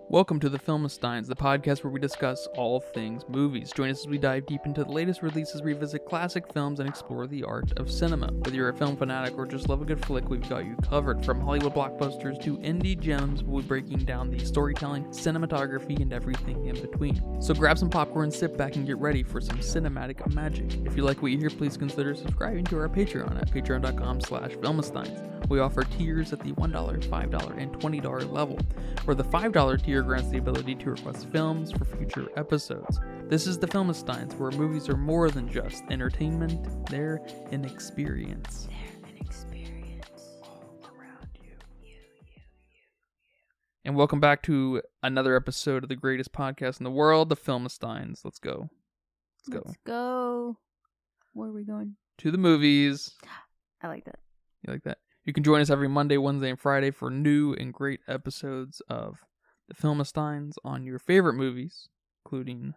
Welcome to the Filmsteins, the podcast where we discuss all things movies. Join us as we dive deep into the latest releases, revisit classic films, and explore the art of cinema. Whether you're a film fanatic or just love a good flick, we've got you covered. From Hollywood blockbusters to indie gems, we'll be breaking down the storytelling, cinematography, and everything in between. So grab some popcorn, sit back, and get ready for some cinematic magic. If you like what you hear, please consider subscribing to our Patreon at patreon.com/filmsteins. We offer tiers at the $1, $5, and $20 level, where the $5 tier grants the ability to request films for future episodes. This is the Filmsteins, where movies are more than just entertainment, they're an experience. All around you. And welcome back to another episode of the greatest podcast in the world, the Filmsteins. Let's go. Let's go. Where are we going? To the movies. I like that. You like that? You can join us every Monday, Wednesday, and Friday for new and great episodes of the Filmsteins on your favorite movies, including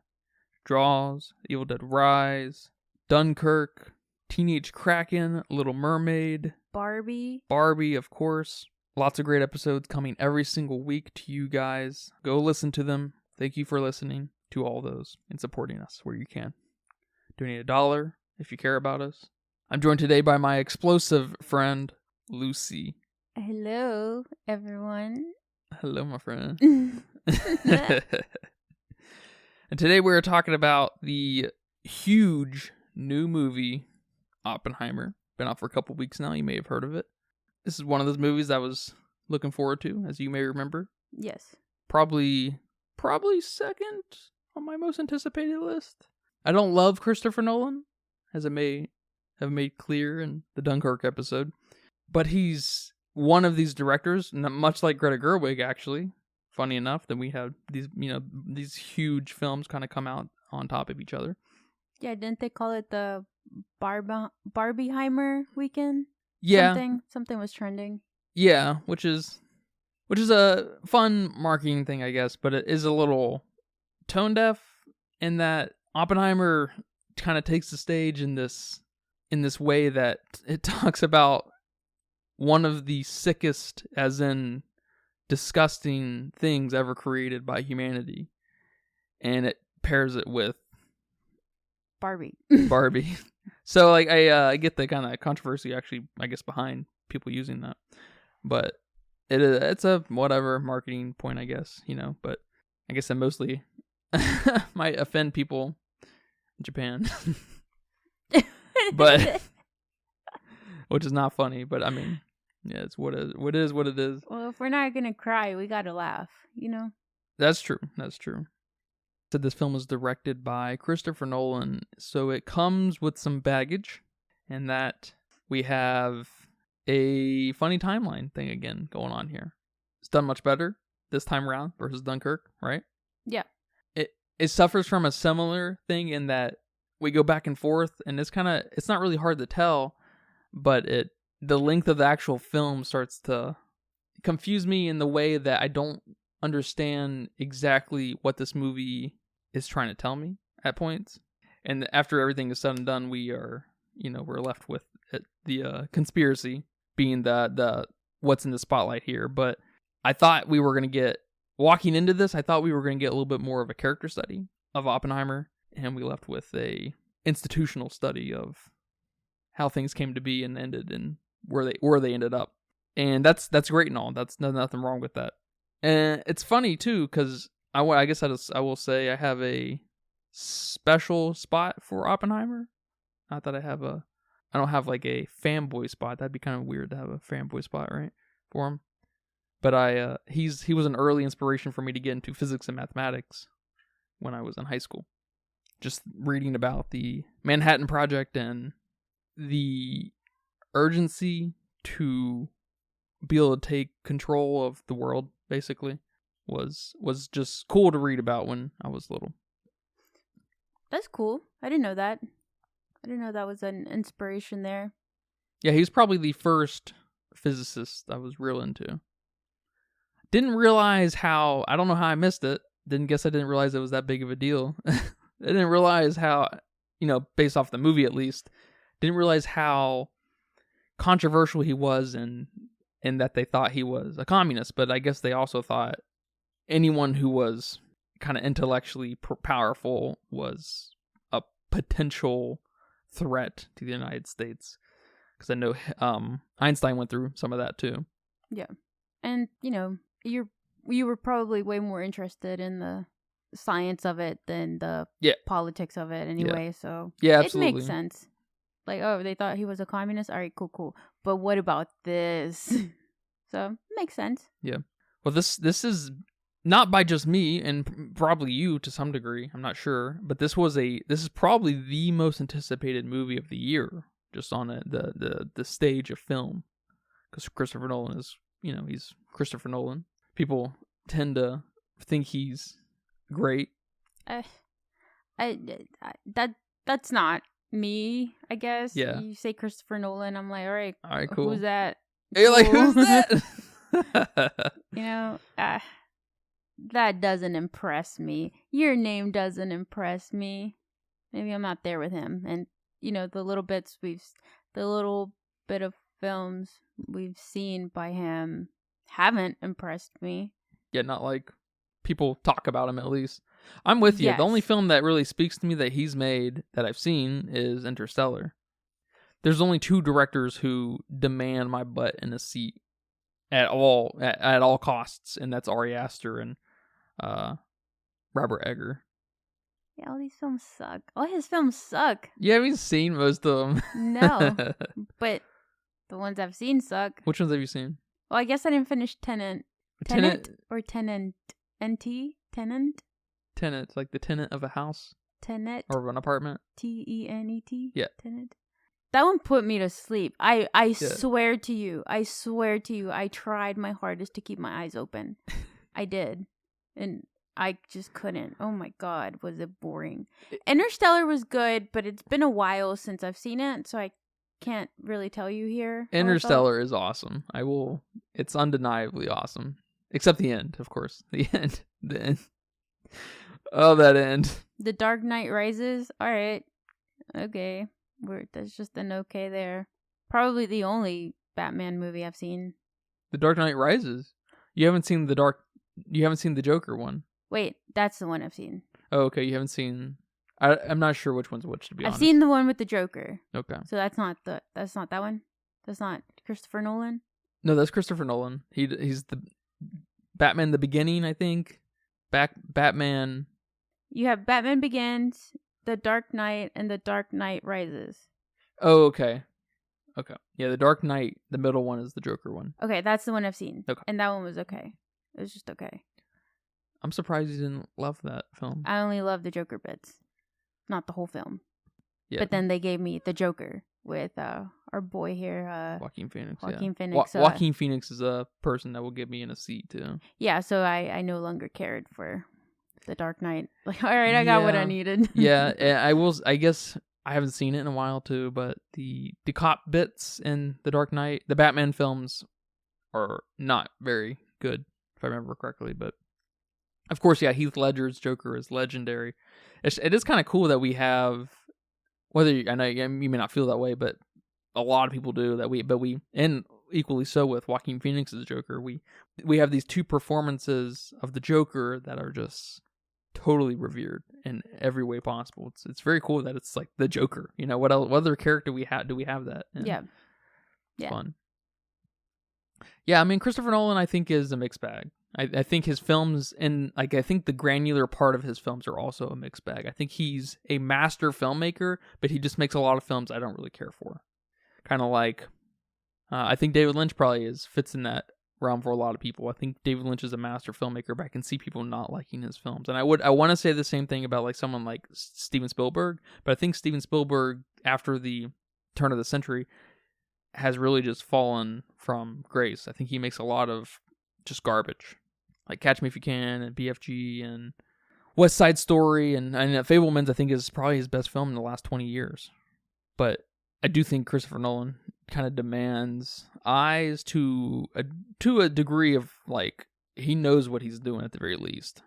Jaws, Evil Dead Rise, Dunkirk, Teenage Kraken, Little Mermaid, Barbie, of course. Lots of great episodes coming every single week to you guys. Go listen to them. Thank you for listening to all those and supporting us where you can. Donate $1 if you care about us. I'm joined today by my explosive friend, Lucy. Hello, everyone. Hello, my friend. And today we're talking about the huge new movie, Oppenheimer. Been out for a couple weeks now. You may have heard of it. This is one of those movies I was looking forward to, as you may remember. Yes. Probably second on my most anticipated list. I don't love Christopher Nolan, as I may have made clear in the Dunkirk episode. But he's one of these directors, much like Greta Gerwig, actually. Funny enough that we have these huge films kind of come out on top of each other. Yeah, didn't they call it the Barbieheimer weekend? Yeah, something was trending. Yeah, which is a fun marketing thing, I guess. But it is a little tone deaf in that Oppenheimer kind of takes the stage in this way that it talks about one of the sickest, as in disgusting, things ever created by humanity. And it pairs it with Barbie. So, like, I get the kind of controversy, actually, I guess, behind people using that. But it's a whatever marketing point, I guess, But I guess that mostly might offend people in Japan. But which is not funny, but I mean, yeah, it's what it is. Well, if we're not gonna cry, we gotta laugh, That's true. So this film was directed by Christopher Nolan, so it comes with some baggage, and that we have a funny timeline thing again going on here. It's done much better this time around versus Dunkirk, right? Yeah. It suffers from a similar thing in that we go back and forth, and it's not really hard to tell, but the length of the actual film starts to confuse me in the way that I don't understand exactly what this movie is trying to tell me at points. And after everything is said and done, we are, we're left with the conspiracy being the what's in the spotlight here. But I thought we were going to get, walking into this, I thought we were going to get a little bit more of a character study of Oppenheimer, and we left with a institutional study of how things came to be and ended and where they ended up. And that's great and all. That's nothing wrong with that. And it's funny too, because I guess I will say I have a special spot for Oppenheimer. Not that I don't have like a fanboy spot. That'd be kind of weird to have a fanboy spot, right, for him. But he was an early inspiration for me to get into physics and mathematics when I was in high school. Just reading about the Manhattan Project and the urgency to be able to take control of the world, basically, was just cool to read about when I was little. That's cool. I didn't know that. I didn't know that was an inspiration there. Yeah, he was probably the first physicist I was real into. Didn't realize how, I don't know how I missed it. I didn't realize it was that big of a deal. I didn't realize how, based off the movie at least, didn't realize how controversial he was and that they thought he was a communist, but I guess they also thought anyone who was kind of intellectually powerful was a potential threat to the United States. Because I know Einstein went through some of that too. Yeah. And, you were probably way more interested in the science of it than the politics of it anyway. So absolutely. It makes sense. Like, oh, they thought he was a communist? All right, cool. But what about this? So, it makes sense. Yeah. Well, this is not by just me and probably you to some degree. I'm not sure. But this is probably the most anticipated movie of the year, just on the stage of film. Because Christopher Nolan is, he's Christopher Nolan. People tend to think he's great. That's not me, I guess. Yeah. You say Christopher Nolan, I'm like, all right, cool. Who's that? You're like, who's that? That doesn't impress me. Your name doesn't impress me. Maybe I'm not there with him. And the little bit of films we've seen by him haven't impressed me. Yeah, not like people talk about him, at least. I'm with you. Yes. The only film that really speaks to me that he's made that I've seen is Interstellar. There's only 2 directors who demand my butt in a seat at all costs, and that's Ari Aster and Robert Egger. Yeah, all these films suck. All his films suck. You haven't seen most of them. No, but the ones I've seen suck. Which ones have you seen? Well, I guess I didn't finish Tenet. Or Tenant? NT? Tenant? Tenant, like the tenant of a house? Tenet? Or of an apartment? Tenet? Yeah. Tenet. That one put me to sleep. I swear to you, I tried my hardest to keep my eyes open. I did. And I just couldn't. Oh my God, was it boring. Interstellar was good, but it's been a while since I've seen it, so I can't really tell you here. Interstellar is awesome. It's undeniably awesome. Except the end, of course. The end. Oh, that end. The Dark Knight Rises? Alright. Okay. That's just an okay there. Probably the only Batman movie I've seen. The Dark Knight Rises? You haven't seen the Joker one? Wait, that's the one I've seen. Oh, okay. You haven't seen... I'm not sure which one's which, to be honest. I've seen the one with the Joker. Okay. So that's not that one? That's not Christopher Nolan? No, that's Christopher Nolan. He's the Batman the Beginning, I think. Batman... You have Batman Begins, The Dark Knight, and The Dark Knight Rises. Oh, okay. Okay. Yeah, The Dark Knight, the middle one is the Joker one. Okay, that's the one I've seen. Okay. And that one was okay. It was just okay. I'm surprised you didn't love that film. I only love the Joker bits. Not the whole film. Yeah. But then they gave me the Joker with our boy here. Joaquin Phoenix. Joaquin Phoenix. Joaquin Phoenix is a person that will get me in a seat, too. Yeah, so I no longer cared for The Dark Knight. Like, all right, I got what I needed. Yeah, I guess I haven't seen it in a while too, but the cop bits in The Dark Knight, the Batman films, are not very good, if I remember correctly. But of course, yeah, Heath Ledger's Joker is legendary. It is kind of cool that we have, I know you may not feel that way, but a lot of people do and equally so with Joaquin Phoenix's Joker, we have these 2 performances of the Joker that are just totally revered in every way possible. It's very cool that it's like the Joker. What other character do we have that? And yeah. Fun. Yeah, I mean, Christopher Nolan, I think, is a mixed bag. I think his films, and I think the granular part of his films are also a mixed bag. I think he's a master filmmaker, but he just makes a lot of films I don't really care for. Kind of like, I think David Lynch probably fits in that realm for a lot of people. I think David Lynch is a master filmmaker, but I can see people not liking his films. And I want to say the same thing about like someone like Steven Spielberg, but I think Steven Spielberg, after the turn of the century, has really just fallen from grace. I think he makes a lot of just garbage, like Catch Me If You Can and BFG and West Side Story and Fabelmans. I think is probably his best film in the last 20 years. But I do think Christopher Nolan kind of demands eyes to a degree of like he knows what he's doing at the very least.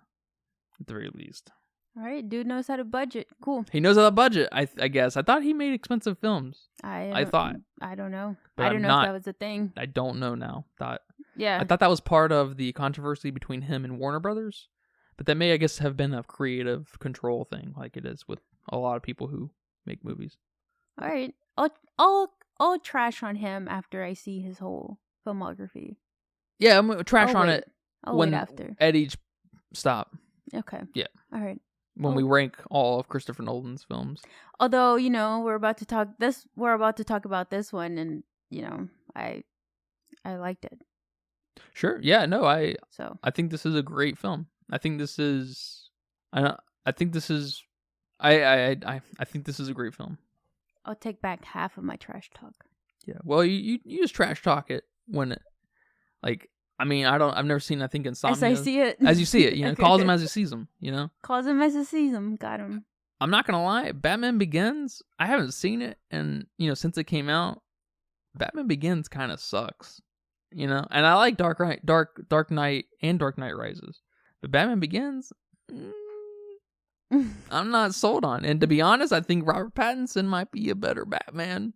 All right, dude knows how to budget. Cool. He knows how to budget. I guess. I thought he made expensive films. I thought. I don't know. But I don't know if that was a thing. I don't know now. Yeah. I thought that was part of the controversy between him and Warner Brothers, but that may, I guess, have been a creative control thing, like it is with a lot of people who make movies. All right, I'll trash on him after I see his whole filmography. Yeah, I'm gonna trash on it I'll wait after. at each stop. Okay. Yeah. All right. When we rank all of Christopher Nolan's films. Although, we're about to talk about this one, and I liked it. Sure. Yeah, no, I think this is a great film. I think this is a great film. I'll take back half of my trash talk. Yeah. Well, you just trash talk it when I've never seen, I think, Insomnia. As I see it. As you see it, okay. Calls him as he sees him, Calls him as he sees him. Got him. I'm not going to lie. Batman Begins, I haven't seen it. And, since it came out, Batman Begins kind of sucks, And I like Dark Knight and Dark Knight Rises. But Batman Begins, I'm not sold on. And to be honest, I think Robert Pattinson might be a better Batman.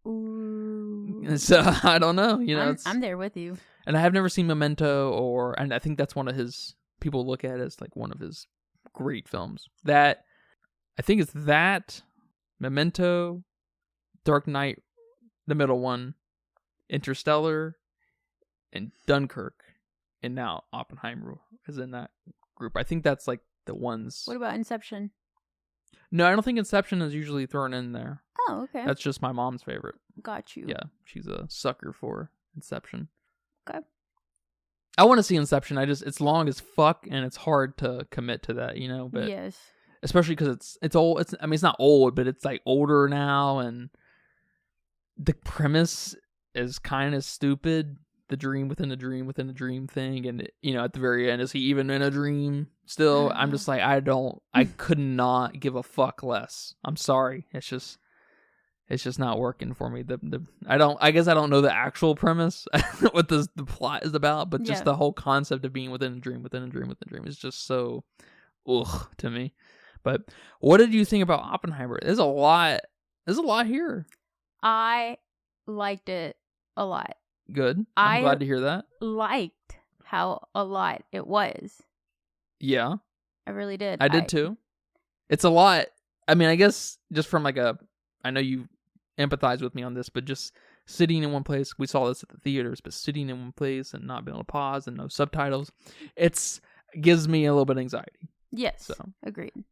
Ooh. So, I don't know. I'm there with you. And I have never seen Memento, and I think that's one of his, people look at it as like one of his great films. That, I think it's that, Memento, Dark Knight, the middle one, Interstellar, and Dunkirk, and now Oppenheimer is in that group. I think that's like the ones. What about Inception? No, I don't think Inception is usually thrown in there. Oh, okay. That's just my mom's favorite. Got you. Yeah, she's a sucker for Inception. Okay. I want to see Inception. It's long as fuck, and it's hard to commit to that, But yes. Especially because it's old. It's not old, but it's like older now, and the premise is kind of stupid. The dream within a dream within a dream thing, and at the very end, is he even in a dream still? I'm just like, I could not give a fuck less. I'm sorry. It's just not working for me. I guess I don't know the actual premise, what the plot is about, but just the whole concept of being within a dream within a dream within a dream is just so to me. But what did you think about Oppenheimer? There's a lot here. I liked it a lot. Good. I'm glad to hear that. Liked how a lot it was. Yeah. I really did. I did too. It's a lot. I mean, I guess just from I know you empathize with me on this, but just sitting in one place, we saw this at the theaters, but sitting in one place and not being able to pause and no subtitles, gives me a little bit of anxiety. Yes. So. Agreed.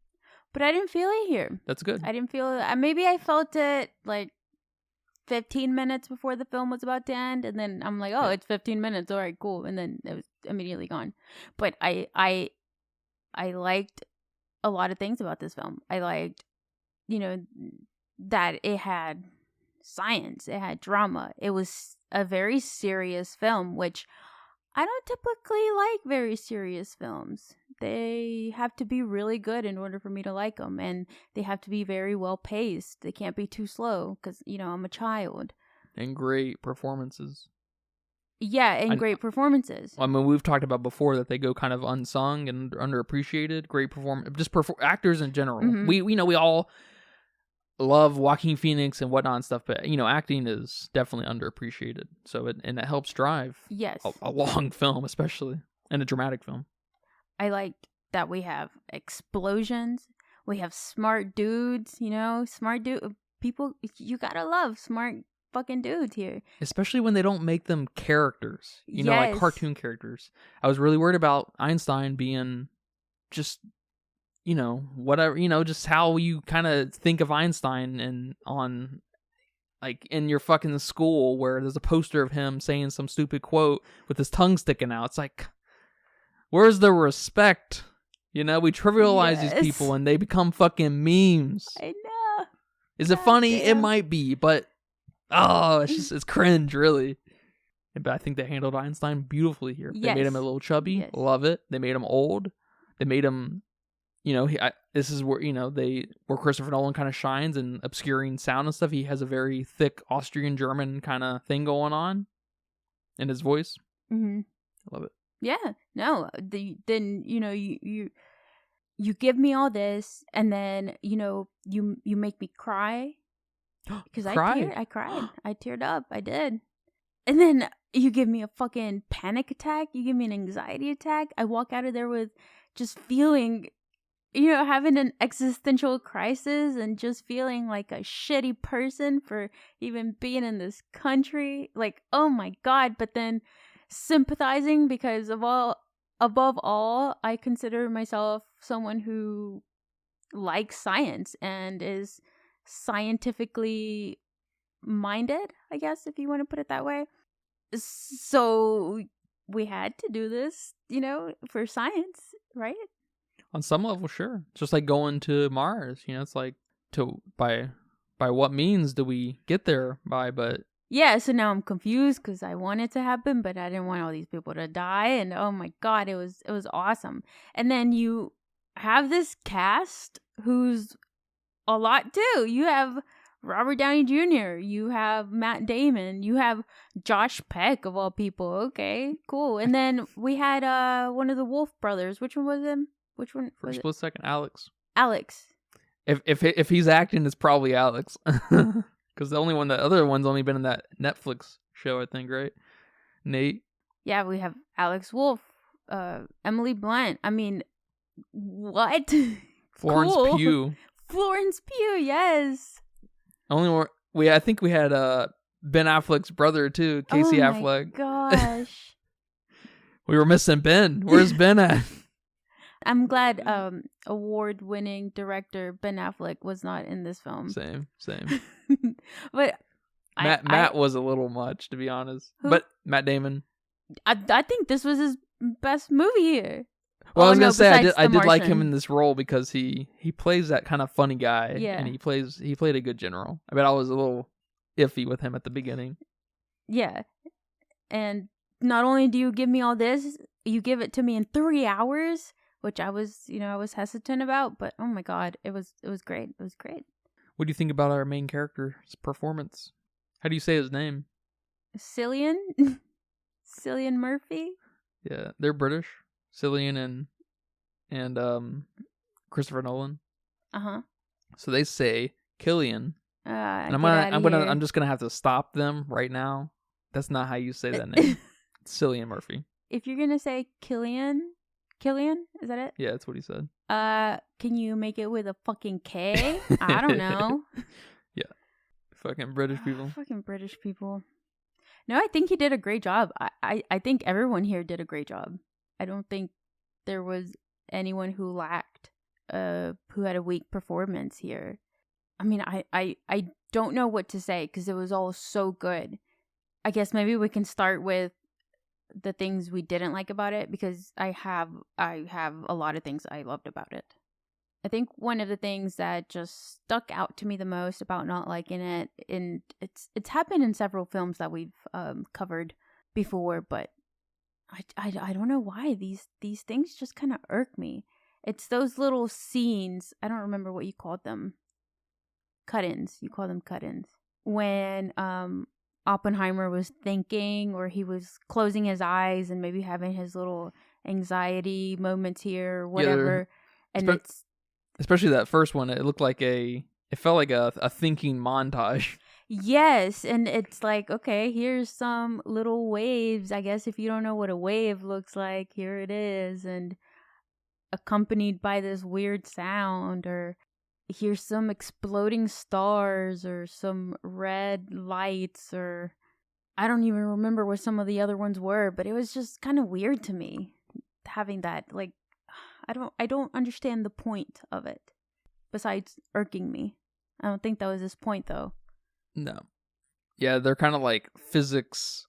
But I didn't feel it here. That's good. I didn't feel it. Maybe I felt it like 15 minutes before the film was about to end, and then I'm like, it's 15 minutes, all right, cool, and then it was immediately gone. But I liked a lot of things about this film. I liked, that it had science, it had drama. It was a very serious film, which I don't typically like very serious films. They have to be really good in order for me to like them, and they have to be very well paced. They can't be too slow because, I'm a child. And great performances. Yeah, and great performances. I mean, we've talked about before that they go kind of unsung and underappreciated. Great actors in general. Mm-hmm. We all love Joaquin Phoenix and whatnot and stuff, but acting is definitely underappreciated. So it helps drive a long film, especially, and a dramatic film. I liked that we have explosions. We have smart dudes, smart people. You gotta love smart fucking dudes here. Especially when they don't make them characters, like cartoon characters. I was really worried about Einstein being just, whatever, just how you kind of think of Einstein and on, like, in your fucking school where there's a poster of him saying some stupid quote with his tongue sticking out. It's like, where's the respect? We trivialize these people and they become fucking memes. I know. Is it funny? Damn. It might be, but it's cringe, really. But I think they handled Einstein beautifully here. They made him a little chubby. Yes. Love it. They made him old. They made him, this is where, where Christopher Nolan kind of shines in obscuring sound and stuff. He has a very thick Austrian-German kind of thing going on in his voice. Mm-hmm. I love it. Yeah, no. Then you give me all this, and then you make me cry because I cried. I teared up. I did. And then you give me a fucking panic attack. You give me an anxiety attack. I walk out of there with just feeling, having an existential crisis and just feeling like a shitty person for even being in this country. Like, oh my God. But then sympathizing because above all, I consider myself someone who likes science and is scientifically minded, I guess, if you want to put it that way. So we had to do this, for science, right? On some level, sure. It's just like going to Mars. It's like by what means do we get there by? But yeah, so now I'm confused because I want it to happen, but I didn't want all these people to die. And oh my God, it was awesome. And then you have this cast who's a lot too. You have Robert Downey Jr., you have Matt Damon, you have Josh Peck of all people. Okay, cool. And then we had one of the Wolf brothers. Which one was him? Which one? For a split second, Alex. Alex. If he's acting, it's probably Alex. Because the other one's only been in that Netflix show, I think, right? Nate. Yeah, we have Alex Wolff, Emily Blunt. I mean, what? Florence Pugh. Florence Pugh, yes. I think we had Ben Affleck's brother too, Casey Affleck. Oh my gosh. We were missing Ben. Where's Ben at? I'm glad award-winning director Ben Affleck was not in this film. Same. But Matt was a little much, to be honest. Who? But Matt Damon. I think this was his best movie here. Well, I was gonna say I did like him in this role because he plays that kind of funny guy, and he played a good general. I bet I was a little iffy with him at the beginning. Yeah, and not only do you give me all this, you give it to me in 3 hours, which I was hesitant about, but oh my God, it was great. It was great. What do you think about our main character's performance? How do you say his name? Cillian Murphy. Yeah, they're British. Cillian and Christopher Nolan. So they say Killian. And I'm just gonna have to stop them right now. That's not how you say that name. It's Cillian Murphy. If you're gonna say Killian, is that it? Yeah, that's what he said. Can you make it with a fucking K? I don't know. Yeah, fucking British people. Fucking British people. No, I think he did a great job. I think everyone here did a great job. I don't think there was anyone who lacked, who had a weak performance here. I mean, I don't know what to say because it was all so good. I guess maybe we can start with the things we didn't like about it because I have a lot of things I loved about it. I think one of the things that just stuck out to me the most about not liking it, and it's happened in several films that we've covered before, but I don't know why these things just kind of irk me. It's those little scenes. I don't remember what you called them. Cut-ins. You call them cut-ins. When Oppenheimer was thinking, or he was closing his eyes and maybe having his little anxiety moments here or whatever. Yeah, and especially that first one, it felt like a thinking montage. Yes, and it's like, okay, here's some little waves. I guess if you don't know what a wave looks like, here it is, and accompanied by this weird sound, or here's some exploding stars, or some red lights, or I don't even remember what some of the other ones were, but it was just kind of weird to me having that. Like, I don't understand the point of it, besides irking me. I don't think that was his point, though. No. Yeah, they're kind of like physics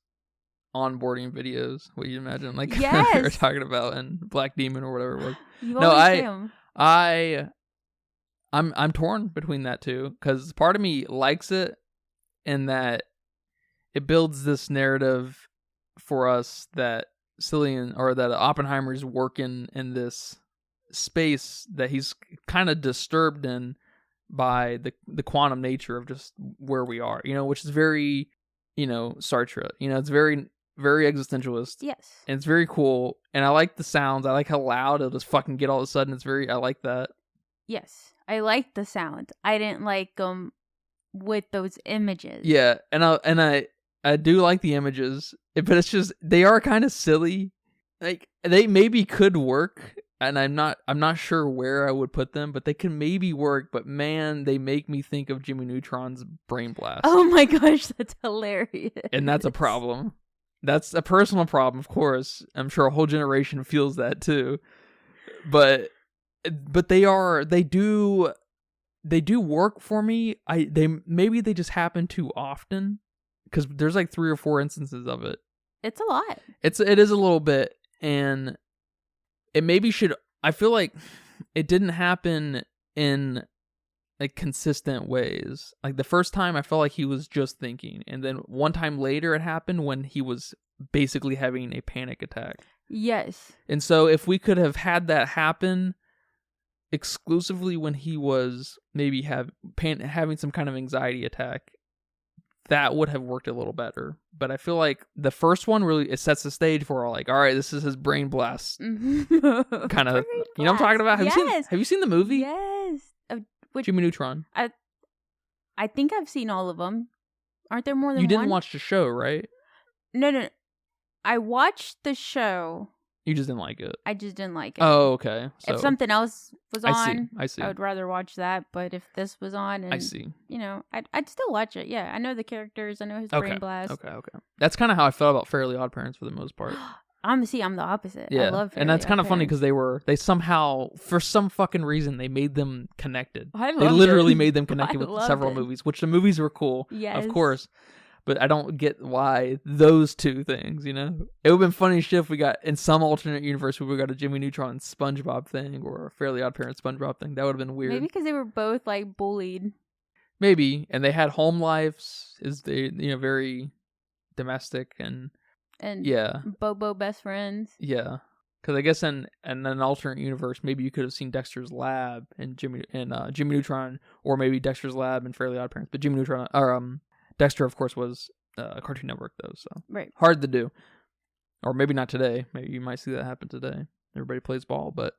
onboarding videos, what you imagine, like yes. we were talking about in Black Demon or whatever it was. I'm torn between that two, because part of me likes it in that it builds this narrative for us that Cillian, or that Oppenheimer's working in this space that he's kind of disturbed in by the quantum nature of just where we are, which is very, Sartre, it's very, very existentialist. Yes. And it's very cool. And I like the sounds. I like how loud it'll just fucking get all of a sudden. I like that. Yes. I like the sound. I didn't like with those images. Yeah. And I do like the images, but it's just they are kind of silly. Like they maybe could work, and I'm not sure where I would put them, but they can maybe work. But man, they make me think of Jimmy Neutron's Brain Blast. Oh my gosh, that's hilarious. And that's a problem. That's a personal problem, of course. I'm sure a whole generation feels that too. But they do work for me. They just happen too often, because there's like 3 or 4 instances of it. It's a lot. It is a little bit, and it maybe should. I feel like it didn't happen in like consistent ways. Like the first time, I felt like he was just thinking, and then one time later, it happened when he was basically having a panic attack. Yes. And so, if we could have had that happen exclusively when he was maybe having some kind of anxiety attack, that would have worked a little better. But I feel like the first one really, it sets the stage for all this is his brain blast kind of. You know what I'm talking about? Have you seen the movie? Yes. Jimmy Neutron. I think I've seen all of them. Aren't there more than one? You didn't watch the show, right? No. I watched the show. You just didn't like it. I just didn't like it. Oh, okay. So, if something else was on, I see. I would rather watch that. But if this was on, and, I see. You know, I'd still watch it. Yeah, I know the characters. I know his brain blast. Okay. That's kind of how I felt about Fairly Odd Parents for the most part. I'm the opposite. Yeah, I love Fairly and that's kind of Odd funny Parents. because they somehow, for some fucking reason, they made them connected. They literally made them connected with several it. movies, which the movies were cool, yes, of course. But I don't get why those two things, you know? It would have been funny if we got, in some alternate universe, we got a Jimmy Neutron SpongeBob thing or a Fairly Odd Parents SpongeBob thing. That would have been weird. Maybe because they were both, like, bullied. Maybe. And they had home lives. Very domestic and yeah. Bobo best friends. Yeah. Because I guess in an alternate universe, maybe you could have seen Dexter's Lab and Jimmy Neutron, or maybe Dexter's Lab and Fairly Odd Parents. But Jimmy Neutron, or Dexter, of course, was a Cartoon Network, though, so right. Hard to do. Or maybe not today. Maybe you might see that happen today. Everybody plays ball, but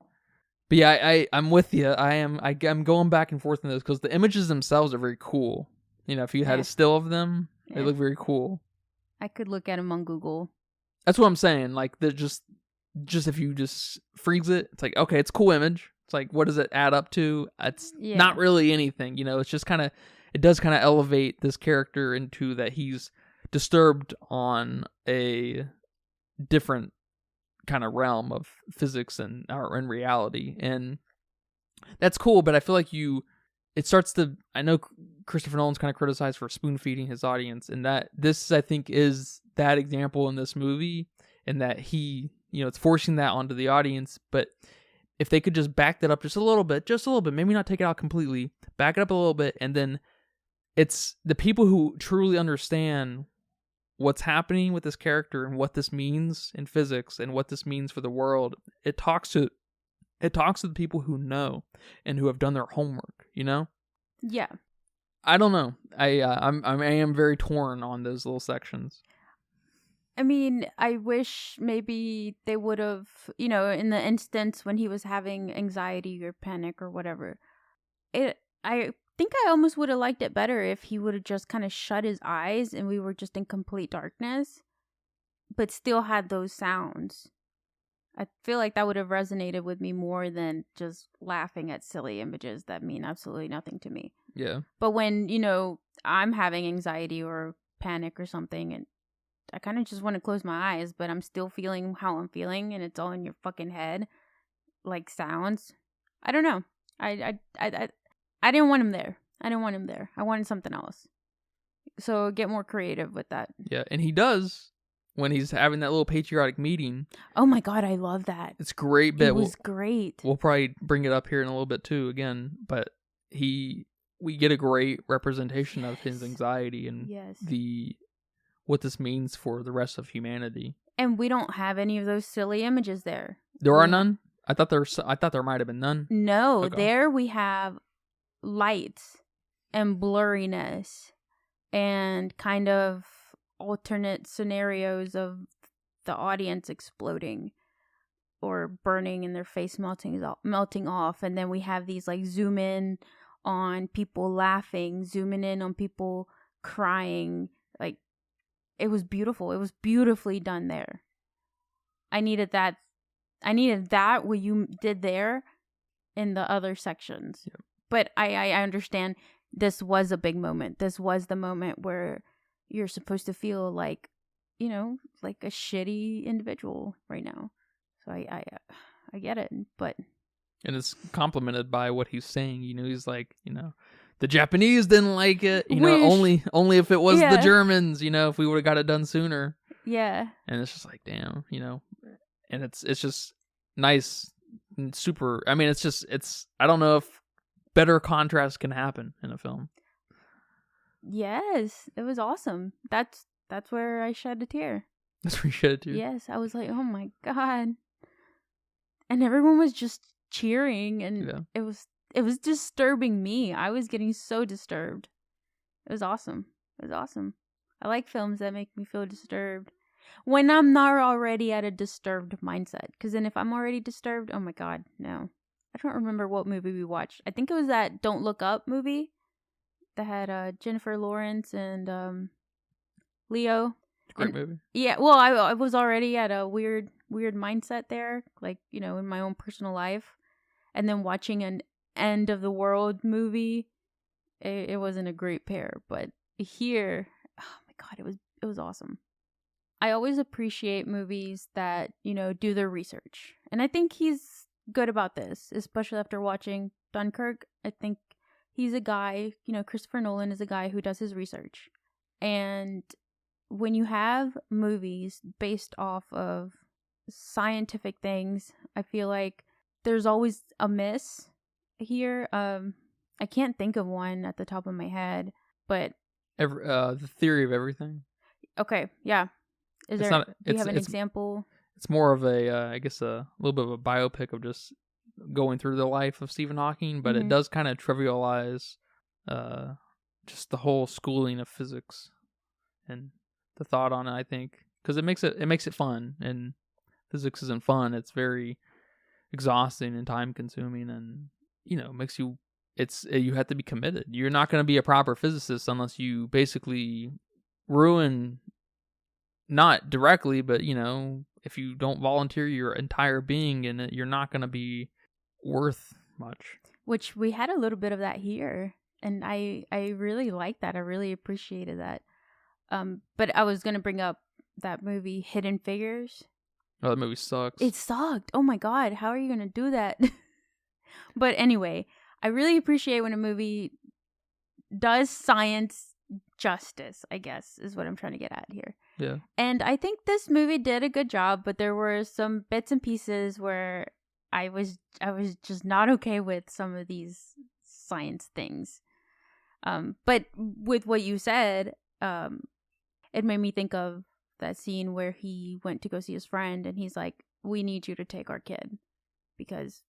yeah, I'm with you. I'm going back and forth in those because the images themselves are very cool. You know, if you had a still of them, they look very cool. I could look at them on Google. That's what I'm saying. Like, they're just if you just freeze it, it's like, okay, it's a cool image. It's like, what does it add up to? It's not really anything. You know, it's just kind of. It does kind of elevate this character into that he's disturbed on a different kind of realm of physics and reality, and that's cool. But I feel like it starts to. I know Christopher Nolan's kind of criticized for spoon feeding his audience, and that this I think is that example in this movie, and that he, it's forcing that onto the audience, but. If they could just back that up just a little bit, maybe not take it out completely, back it up a little bit, and then it's the people who truly understand what's happening with this character and what this means in physics and what this means for the world. It talks to the people who know and who have done their homework, you know? Yeah. I don't know. I am very torn on those little sections. I mean, I wish maybe they would have, in the instance when he was having anxiety or panic or whatever, I think I almost would have liked it better if he would have just kind of shut his eyes and we were just in complete darkness, but still had those sounds. I feel like that would have resonated with me more than just laughing at silly images that mean absolutely nothing to me. Yeah. But when, I'm having anxiety or panic or something and I kind of just want to close my eyes, but I'm still feeling how I'm feeling, and it's all in your fucking head, like sounds. I don't know. I didn't want him there. I wanted something else. So get more creative with that. Yeah, and he does when he's having that little patriotic meeting. Oh my god, I love that. It's great. Bit. It was great. We'll probably bring it up here in a little bit too again, but we get a great representation of his anxiety and what this means for the rest of humanity. And we don't have any of those silly images there. There are none? I thought there might have been none. No, okay. There we have lights and blurriness and kind of alternate scenarios of the audience exploding or burning and their face melting off. And then we have these like zoom in on people laughing, zooming in on people crying. Like, it was beautiful. It was beautifully done there. I needed that what you did there in the other sections. Yep. But I understand this was a big moment. This was the moment where you're supposed to feel like, you know, like a shitty individual right now. So I get it, but... And it's complemented by what he's saying. You know, he's like, you know, the Japanese didn't like it. You know, only if it was the Germans. You know, if we would have got it done sooner. Yeah. And it's just like, damn, you know, and it's just nice and super. I mean, it's. I don't know if better contrast can happen in a film. Yes, it was awesome. That's where I shed a tear. That's where you shed a tear. Yes, I was like, oh my god, and everyone was just cheering, and it was disturbing me. I was getting so disturbed. It was awesome. I like films that make me feel disturbed when I'm not already at a disturbed mindset. Because then if I'm already disturbed, oh my god, no. I don't remember what movie we watched. I think it was that Don't Look Up movie that had Jennifer Lawrence and Leo. Great movie. Yeah, well, I was already at a weird mindset there, like, you know, in my own personal life. And then watching an end of the world movie, it wasn't a great pair. But here, oh my god, it was awesome. I always appreciate movies that, you know, do their research. And I think he's good about this, especially after watching Dunkirk. I think he's a guy, you know, Christopher Nolan is a guy who does his research. And when you have movies based off of scientific things, I feel like there's always a miss here. I can't think of one at the top of my head, but the Theory of Everything. Okay, yeah. Do you have an example? It's more of a, I guess, a little bit of a biopic of just going through the life of Stephen Hawking, but it does kind of trivialize just the whole schooling of physics and the thought on it, I think, because it makes it fun, and physics isn't fun. It's very exhausting and time consuming, and, you know, makes you, you have to be committed. You're not going to be a proper physicist unless you basically ruin, not directly, but, you know, if you don't volunteer your entire being in it, you're not going to be worth much. Which we had a little bit of that here, and I really liked that. I really appreciated that. But I was going to bring up that movie Hidden Figures. Oh, that movie sucks. It sucked. Oh my god, how are you going to do that? But anyway, I really appreciate when a movie does science justice, I guess, is what I'm trying to get at here. Yeah. And I think this movie did a good job, but there were some bits and pieces where I was just not okay with some of these science things. But with what you said, it made me think of that scene where he went to go see his friend, and he's like, "We need you to take our kid because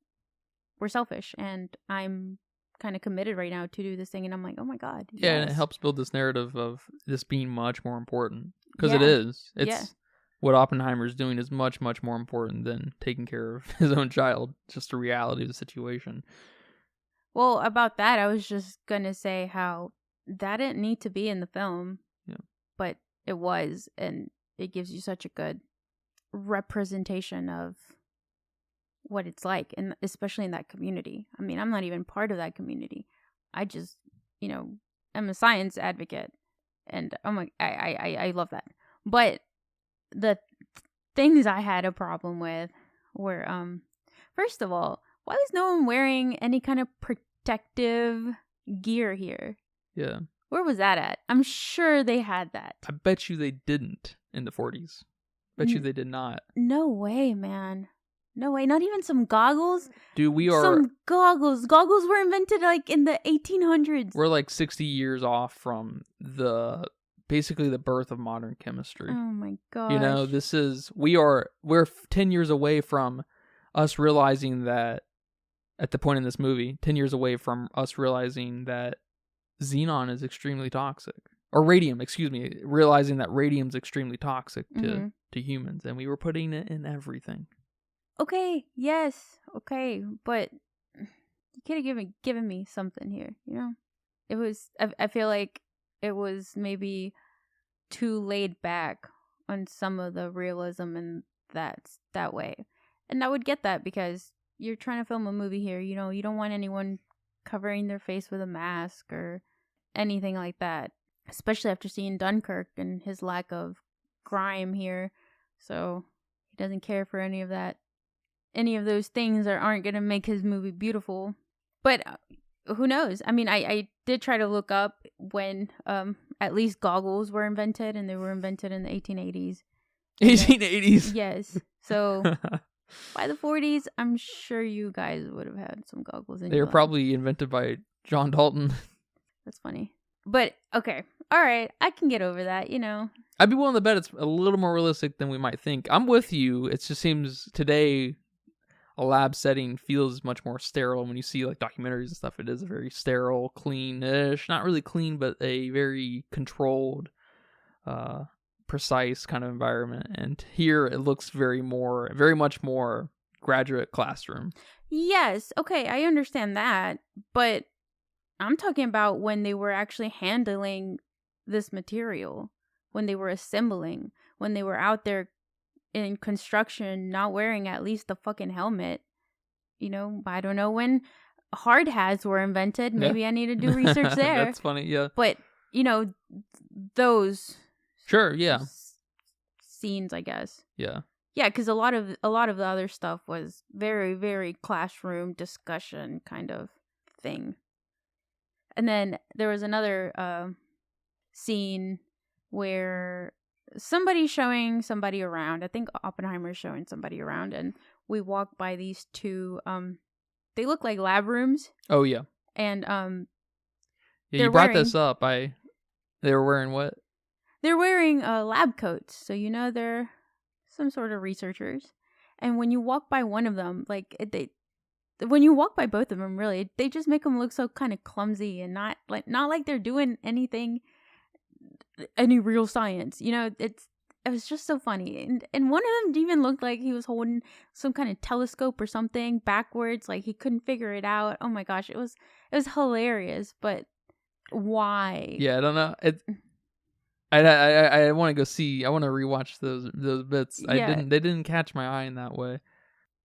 we're selfish, and I'm kind of committed right now to do this thing." And I'm like, oh my god. Yeah, yes. And it helps build this narrative of this being much more important, because it is. It's what Oppenheimer's doing is much, much more important than taking care of his own child. It's just the reality of the situation. Well, about that, I was just gonna say how that didn't need to be in the film. Yeah. But it was, and it gives you such a good representation of what it's like, and especially in that community. I mean, I'm not even part of that community. I just, you know, I'm a science advocate, and I love that. But the things I had a problem with were, first of all, why was no one wearing any kind of protective gear here? Yeah. Where was that at? I'm sure they had that. I bet you they didn't in the 40s. Bet you they did not. No way, man. No way. Not even some goggles? Dude, some goggles. Goggles were invented like in the 1800s. We're like 60 years off from basically the birth of modern chemistry. Oh my god. You know, we're 10 years away from us realizing that, at the point in this movie, 10 years away from us realizing that xenon is extremely toxic. Or radium, realizing that radium's extremely toxic to humans, and we were putting it in everything. Okay, yes, okay, but you could have given me something here, you know? It was, I feel like it was maybe too laid back on some of the realism and that way. And I would get that because you're trying to film a movie here. You know, you don't want anyone covering their face with a mask or anything like that, especially after seeing Dunkirk and his lack of grime here. So he doesn't care for any of that, any of those things that aren't going to make his movie beautiful. But who knows? I mean, I did try to look up when at least goggles were invented, and they were invented in the 1880s. 1880s? Yes. So by the 40s, I'm sure you guys would have had some goggles in. They were probably invented by John Dalton. That's funny. But, okay. All right. I can get over that, you know. I'd be willing to bet it's a little more realistic than we might think. I'm with you. It just seems today a lab setting feels much more sterile. When you see like documentaries and stuff, it is a very sterile, clean-ish, not really clean, but a very controlled, precise kind of environment. And here it looks very much more graduate classroom. Yes. Okay. I understand that. But I'm talking about when they were actually handling this material, when they were assembling, when they were out there in construction, not wearing at least the fucking helmet. You know, I don't know when hard hats were invented. Maybe yeah. I need to do research there. That's funny, yeah. But, you know, those sure, yeah. Scenes, I guess. Yeah. Yeah, because a lot of the other stuff was very, very classroom discussion kind of thing. And then there was another scene where somebody's showing somebody around. I think Oppenheimer's showing somebody around, and we walk by these two. They look like lab rooms. Oh yeah. And yeah, you brought this up. They were wearing what? They're wearing lab coats, so you know they're some sort of researchers. And when you walk by one of them, when you walk by both of them, really, they just make them look so kind of clumsy and not like they're doing any real science. You know, it was just so funny. And one of them even looked like he was holding some kind of telescope or something backwards, like he couldn't figure it out. Oh my gosh, it was hilarious. But why? Yeah, I don't know. I want to go see. I want to rewatch those bits. Yeah. They didn't catch my eye in that way.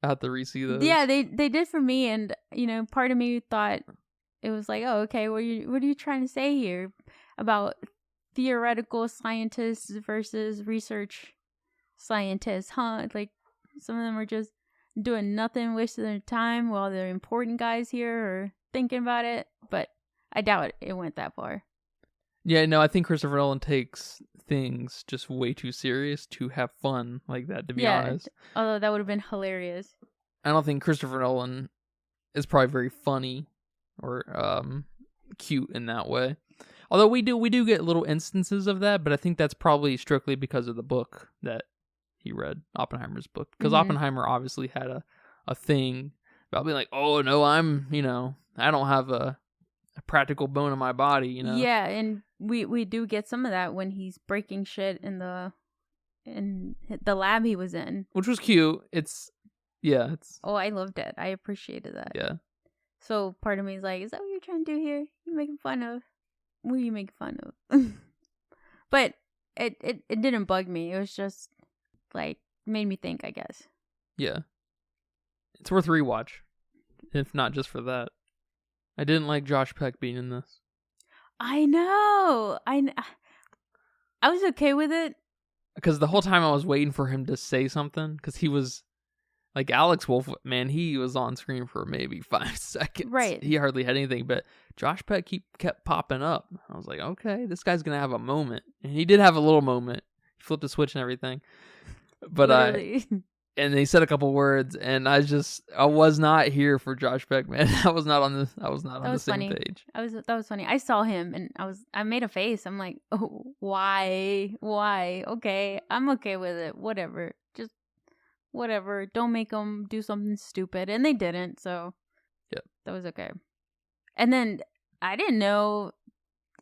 I have to re-see those. Yeah, they did for me, and you know, part of me thought it was like, oh, okay, what are you trying to say here about theoretical scientists versus research scientists, huh? Like some of them are just doing nothing, wasting their time, while the important guys here are thinking about it. But I doubt it went that far. Yeah, no, I think Christopher Nolan takes things just way too serious to have fun like that, to be honest. Although that would have been hilarious. I don't think Christopher Nolan is probably very funny or cute in that way. Although we do get little instances of that, but I think that's probably strictly because of the book that he read, Oppenheimer's book. Because Oppenheimer obviously had a thing about being like, oh no, I don't have a practical bone in my body, you know? Yeah, and we do get some of that when he's breaking shit in the lab he was in. Which was cute. Oh, I loved it. I appreciated that. Yeah. So part of me is like, is that what you're trying to do here? You making fun of? What are you making fun of? But it didn't bug me. It was just like made me think, I guess. Yeah. It's worth a rewatch. If not just for that. I didn't like Josh Peck being in this. I know. I was okay with it. Because the whole time I was waiting for him to say something. Because he was, like Alex Wolff, man, he was on screen for maybe 5 seconds. Right. He hardly had anything. But Josh Peck kept popping up. I was like, okay, this guy's going to have a moment. And he did have a little moment. He flipped a switch and everything. But and they said a couple words, and I was not here for Josh Peck, man. I was not on the same page. That was funny. I saw him, and I made a face. I'm like, oh, why? Okay, I'm okay with it. Whatever, just whatever. Don't make them do something stupid, and they didn't. So yeah, that was okay. And then I didn't know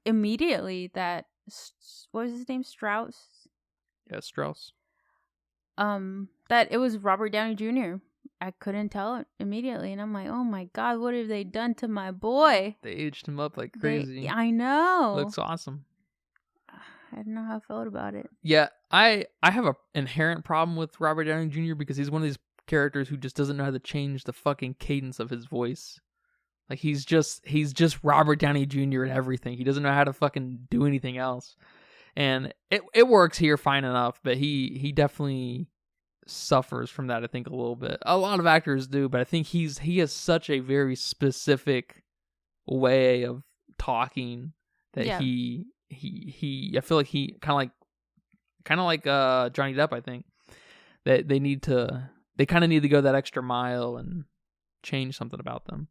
immediately that what was his name? Strauss. Yeah, Strauss. That it was Robert Downey Jr. I couldn't tell it immediately, and I'm like, oh my god, what have they done to my boy? They aged him up like crazy. I know. Looks awesome. I don't know how I felt about it. Yeah, I have a inherent problem with Robert Downey Jr. because he's one of these characters who just doesn't know how to change the fucking cadence of his voice. Like he's just Robert Downey Jr. and everything. He doesn't know how to fucking do anything else. And it works here fine enough, but he definitely suffers from that, I think, a little bit. A lot of actors do, but I think he has such a very specific way of talking that he I feel like he kind of like Johnny Depp, I think. That they kind of need to go that extra mile and change something about them.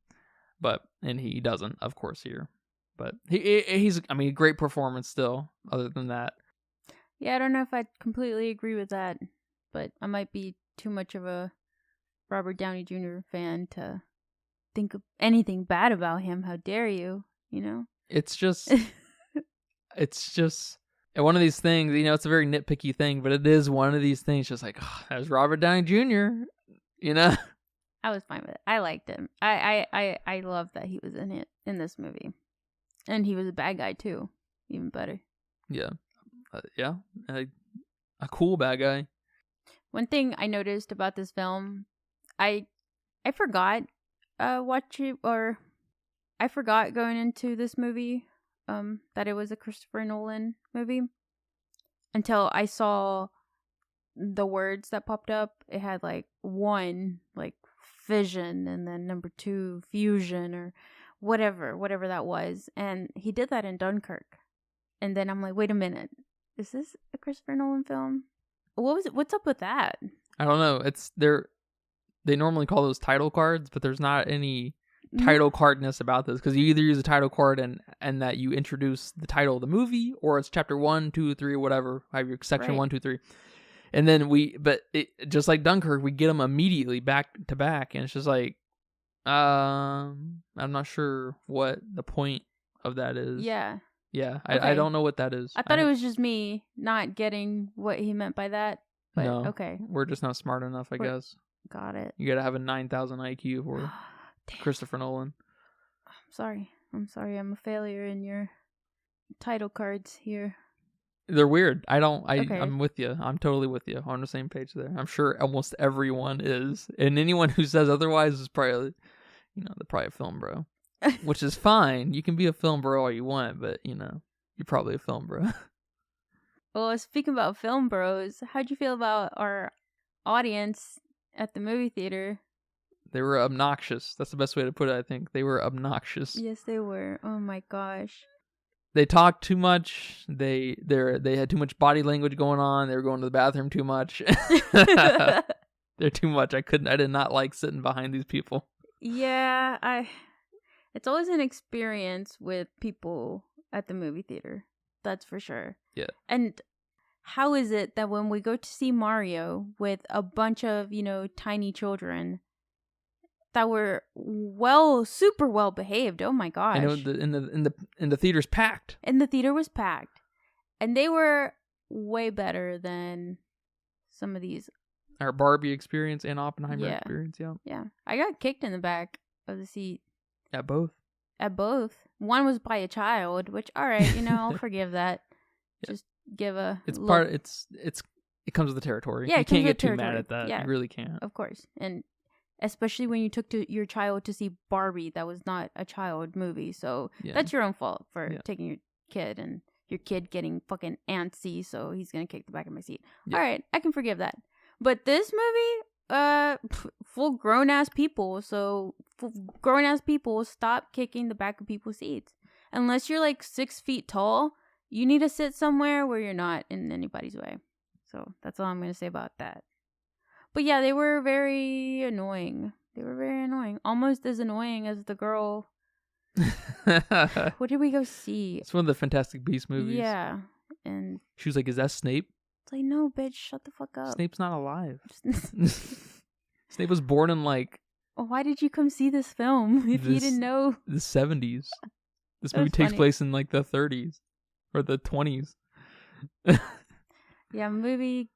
And he doesn't, of course, here. But he's a great performance still, other than that. Yeah, I don't know if I completely agree with that, but I might be too much of a Robert Downey Jr. fan to think of anything bad about him. How dare you, you know? It's just one of these things, it's a very nitpicky thing, but it is one of these things just like, oh, that was Robert Downey Jr., I was fine with it. I liked him. I love that he was in this movie. And he was a bad guy too. Even better. Yeah. A cool bad guy. One thing I noticed about this film, I forgot I forgot going into this movie that it was a Christopher Nolan movie until I saw the words that popped up. It had like 1 like fission and then number 2 fusion or whatever that was, and he did that in Dunkirk. And then I'm like, wait a minute, is this a Christopher Nolan film? What's up with that? I don't know. They normally call those title cards, but there's not any title cardness about this, because you either use a title card and that you introduce the title of the movie, or it's chapter 1, 2, 3, whatever, have your section right. 1, 2, 3. And then just like Dunkirk, we get them immediately back to back, and it's just like, I'm not sure what the point of that is. Yeah. Yeah, Okay. I don't know what that is. I thought it was just me not getting what he meant by that. But no, okay. We're just not smart enough, I guess. Got it. You gotta have a 9,000 IQ for Christopher Nolan. I'm sorry. I'm a failure in your title cards here. They're weird. Okay. I'm with you. I'm totally with you. On the same page there. I'm sure almost everyone is. And anyone who says otherwise is probably, they're probably a film bro. Which is fine. You can be a film bro all you want, but, you're probably a film bro. Well, speaking about film bros, how'd you feel about our audience at the movie theater? They were obnoxious. That's the best way to put it, I think. They were obnoxious. Yes, they were. Oh my gosh. They talked too much. They had too much body language going on. They were going to the bathroom too much. They're too much. I did not like sitting behind these people. Yeah, it's always an experience with people at the movie theater. That's for sure. Yeah. And how is it that when we go to see Mario with a bunch of, tiny children that were super well behaved. Oh my gosh. I know in the theater's packed. And the theater was packed. And they were way better than some of these. Our Barbie experience and Oppenheimer experience, yeah. Yeah. I got kicked in the back of the seat. At both. One was by a child, which, all right, I'll forgive that. Yeah. Just give a It's look. part it comes with the territory. Yeah, you can't get too mad at that. Yeah. You really can't. Of course. And especially when you took your child to see Barbie, that was not a child movie. So that's your own fault for taking your kid and your kid getting fucking antsy, so he's going to kick the back of my seat. Yeah. All right, I can forgive that. But this movie, full grown-ass people. So grown-ass people, stop kicking the back of people's seats. Unless you're like 6 feet tall, you need to sit somewhere where you're not in anybody's way. So that's all I'm going to say about that. But yeah, they were very annoying. Almost as annoying as the girl. What did we go see? It's one of the Fantastic Beasts movies. Yeah. And she was like, "Is that Snape?" It's like, no, bitch, shut the fuck up. Snape's not alive. Snape was born in like... Why did you come see this film if you didn't know? The 70s. This movie takes place in like the 30s. Or the 20s. Yeah, movie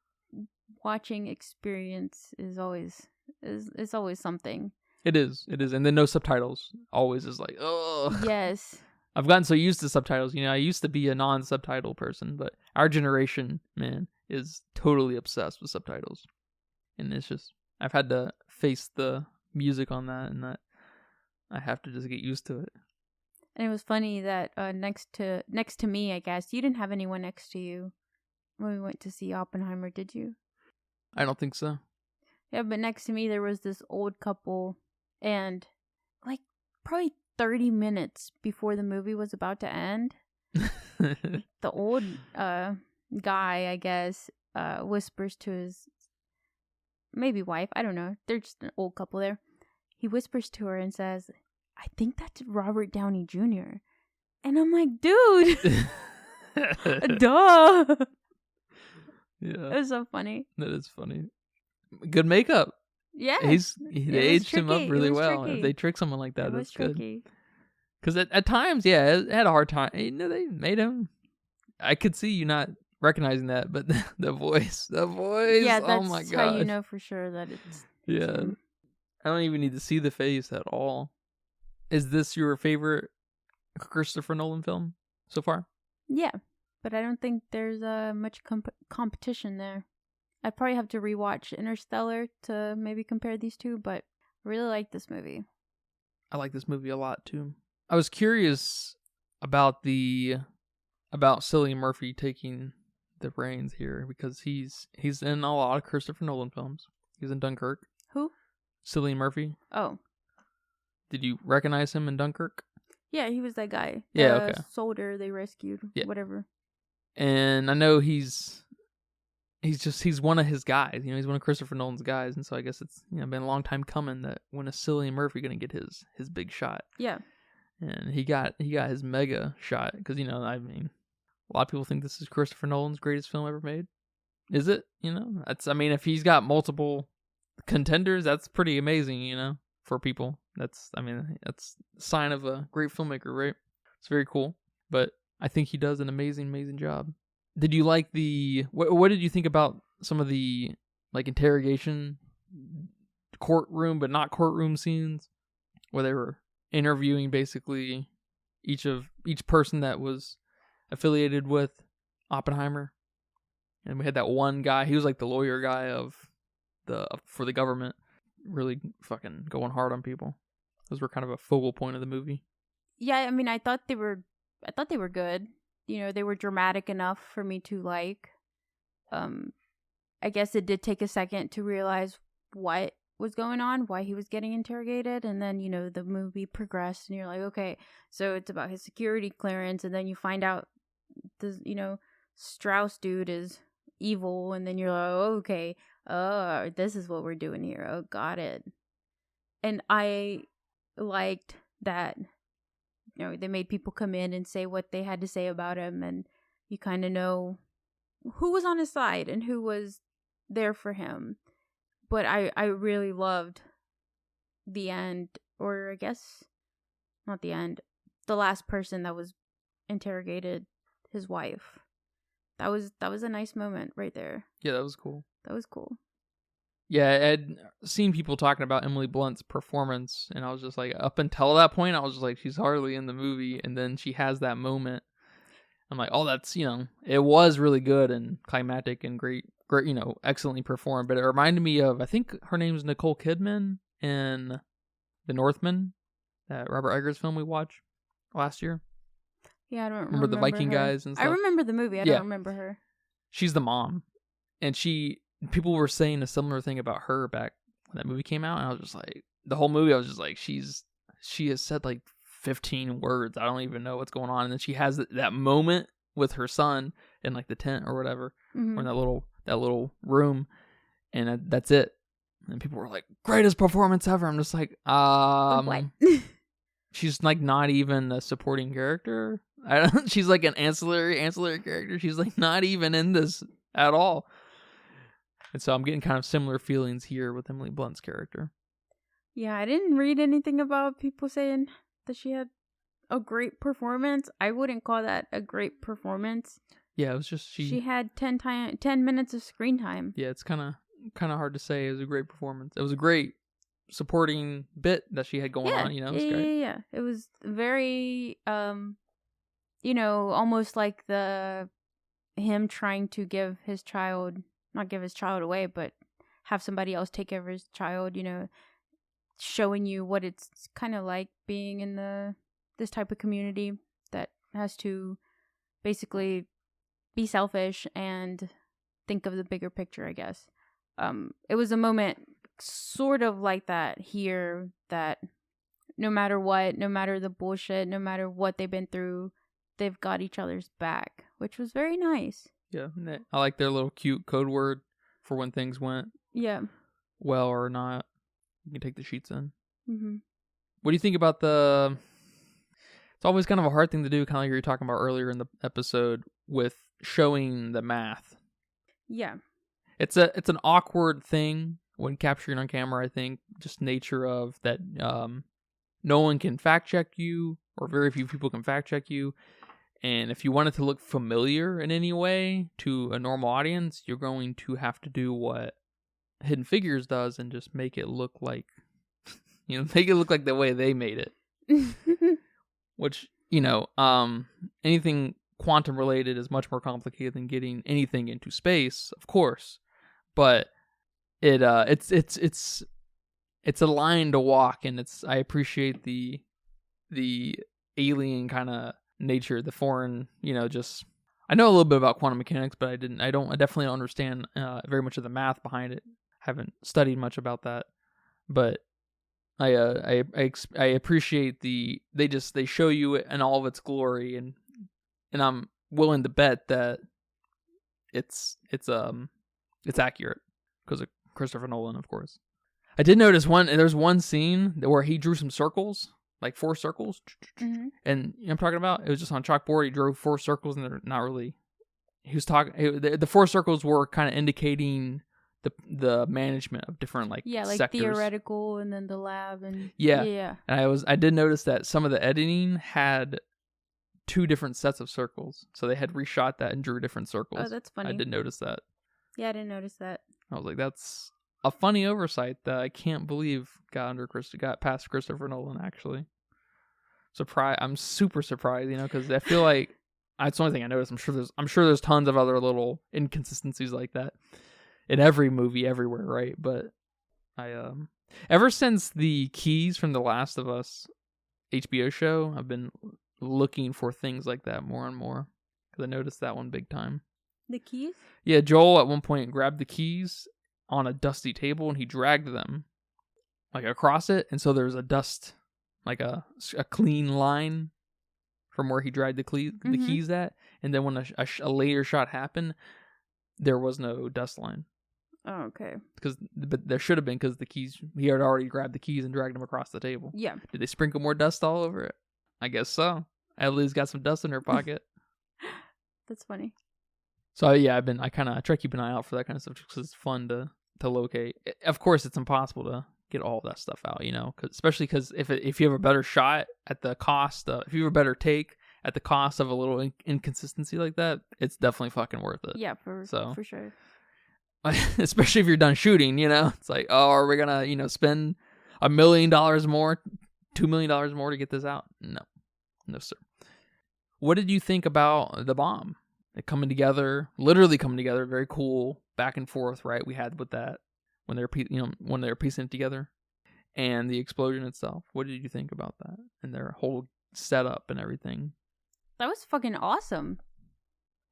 watching experience is always something. It is, and then no subtitles always is like, oh. Yes. I've gotten so used to subtitles. I used to be a non-subtitle person, but our generation, man, is totally obsessed with subtitles. And it's just, I've had to face the music on that, and that I have to just get used to it. And it was funny that next to me, I guess, you didn't have anyone next to you when we went to see Oppenheimer, did you? I don't think so. Yeah, but next to me there was this old couple, and like probably 30 minutes before the movie was about to end, the old guy, I guess, whispers to his maybe wife, I don't know, they're just an old couple there. He whispers to her and says, "I think that's Robert Downey Jr." And I'm like, dude, duh. Yeah, it was so funny. That is funny. Good makeup. Yeah, they aged him up really well. Tricky. If they trick someone like that, that's tricky. Good. Because at times, yeah, it had a hard time. They made him. I could see you not recognizing that, but the voice. Yeah, that's oh my god, how you know for sure that it's. Yeah, him. I don't even need to see the face at all. Is this your favorite Christopher Nolan film so far? Yeah, but I don't think there's much competition there. I'd probably have to rewatch Interstellar to maybe compare these two, but I really like this movie. I like this movie a lot too. I was curious about Cillian Murphy taking the reins here, because he's in a lot of Christopher Nolan films. He's in Dunkirk. Who? Cillian Murphy. Oh. Did you recognize him in Dunkirk? Yeah, he was that guy. Yeah, okay. Soldier they rescued. Yeah. Whatever. And I know he's one of his guys. He's one of Christopher Nolan's guys, and so I guess it's been a long time coming that when is Cillian Murphy gonna get his big shot? Yeah. And he got his mega shot, because a lot of people think this is Christopher Nolan's greatest film ever made. Is it? If he's got multiple contenders, that's pretty amazing. For people, that's a sign of a great filmmaker, right? It's very cool. But I think he does an amazing job. Did you like what did you think about some of the interrogation courtroom but not courtroom scenes where they were interviewing basically each person that was affiliated with Oppenheimer? And we had that one guy, he was like the lawyer guy for the government, really fucking going hard on people. Those were kind of a focal point of the movie. Yeah, I thought they were good. They were dramatic enough for me to like. I guess it did take a second to realize what was going on, why he was getting interrogated, and then the movie progressed and you're like, okay, so it's about his security clearance, and then you find out this Strauss dude is evil, and then you're like, oh, okay, this is what we're doing here. Oh, got it. And I liked that they made people come in and say what they had to say about him, and you kind of know who was on his side and who was there for him. But I really loved the end, or I guess not the end, the last person that was interrogated, his wife. That was a nice moment right there. Yeah, that was cool. That was cool. Yeah, I'd seen people talking about Emily Blunt's performance, and I was just like, up until that point, I was just like, she's hardly in the movie, and then she has that moment. I'm like, oh, that's, it was really good and climactic and great, excellently performed, but it reminded me of, I think her name's Nicole Kidman in The Northman, that Robert Eggers film we watched last year. Yeah, I don't remember the Viking her. guys and stuff. I remember the movie. I don't remember her. She's the mom, and people were saying a similar thing about her back when that movie came out, and I was just like, the whole movie, I was just like, she has said like 15 words. I don't even know what's going on, and then she has that moment with her son in like the tent or whatever, or in that little room, and that's it. And people were like, greatest performance ever. I'm just like, what? She's like not even a supporting character. She's like an ancillary character. She's like not even in this at all. And so I'm getting kind of similar feelings here with Emily Blunt's character. Yeah, I didn't read anything about people saying that she had a great performance. I wouldn't call that a great performance. Yeah, it was just she had 10 minutes of screen time. Yeah, it's kind of hard to say it was a great performance. It was a great supporting bit that she had going on, It was great. Yeah. It was very almost like him trying to not give his child away, but have somebody else take care of his child, showing you what it's kind of like being in this type of community that has to basically be selfish and think of the bigger picture, I guess. It was a moment sort of like that here, that no matter what, no matter the bullshit, no matter what they've been through, they've got each other's back, which was very nice. Yeah, I like their little cute code word for when things went well or not. You can take the sheets in. Mm-hmm. What do you think about it's always kind of a hard thing to do, kind of like you were talking about earlier in the episode, with showing the math. Yeah. It's an awkward thing when capturing on camera, I think, just nature of that. No one can fact check you, or very few people can fact check you. And if you want it to look familiar in any way to a normal audience, you're going to have to do what Hidden Figures does and just make it look like, make it look like the way they made it. Which, anything quantum related is much more complicated than getting anything into space, of course. But it's a line to walk, and I appreciate the alien kind of nature, the foreign, just, I know a little bit about quantum mechanics, but I definitely don't understand very much of the math behind it. Haven't studied much about that, but I appreciate they show you it in all of its glory, and I'm willing to bet that it's accurate because of Christopher Nolan, of course. I did notice there's one scene where he drew some circles, like 4 circles, mm-hmm. and I'm talking about, it was just on chalkboard. He drew 4 circles, and they're not really. He was talking. The 4 circles were kind of indicating the management of different like sectors. Theoretical, and then the lab, and yeah. And I did notice that some of the editing had 2 different sets of circles, so they had reshot that and drew different circles. Oh, that's funny. I did notice that. Yeah, I didn't notice that. I was like, that's a funny oversight that I can't believe got past Christopher Nolan, actually. I'm super surprised, because I feel like that's the only thing I noticed. I'm sure there's tons of other little inconsistencies like that in every movie everywhere, right? But I ever since the keys from The Last of Us HBO show, I've been looking for things like that more and more, because I noticed that one big time. The keys? Yeah, Joel at one point grabbed the keys on a dusty table, and he dragged them like across it, and so there's a dust, like a clean line from where he dragged the keys at, and then when a later shot happened, there was no dust line. Oh, okay. But there should have been, because the keys, he had already grabbed the keys and dragged them across the table. Yeah. Did they sprinkle more dust all over it? I guess so. Ellie's got some dust in her pocket. That's funny. So yeah, I try to keep an eye out for that kind of stuff, just because it's fun to locate. Of course, it's impossible to get all that stuff out, especially because if you have a better shot at the cost, if you have a better take at the cost of a little inconsistency like that, it's definitely fucking worth it. Yeah, for sure. Especially if you're done shooting, it's like, oh, are we gonna spend $1 million more, $2 million more to get this out? No sir. What did you think about the bomb? Literally coming together, very cool back and forth, right? We had with that when they were piecing it together, and the explosion itself. What did you think about that and their whole setup and everything? That was fucking awesome.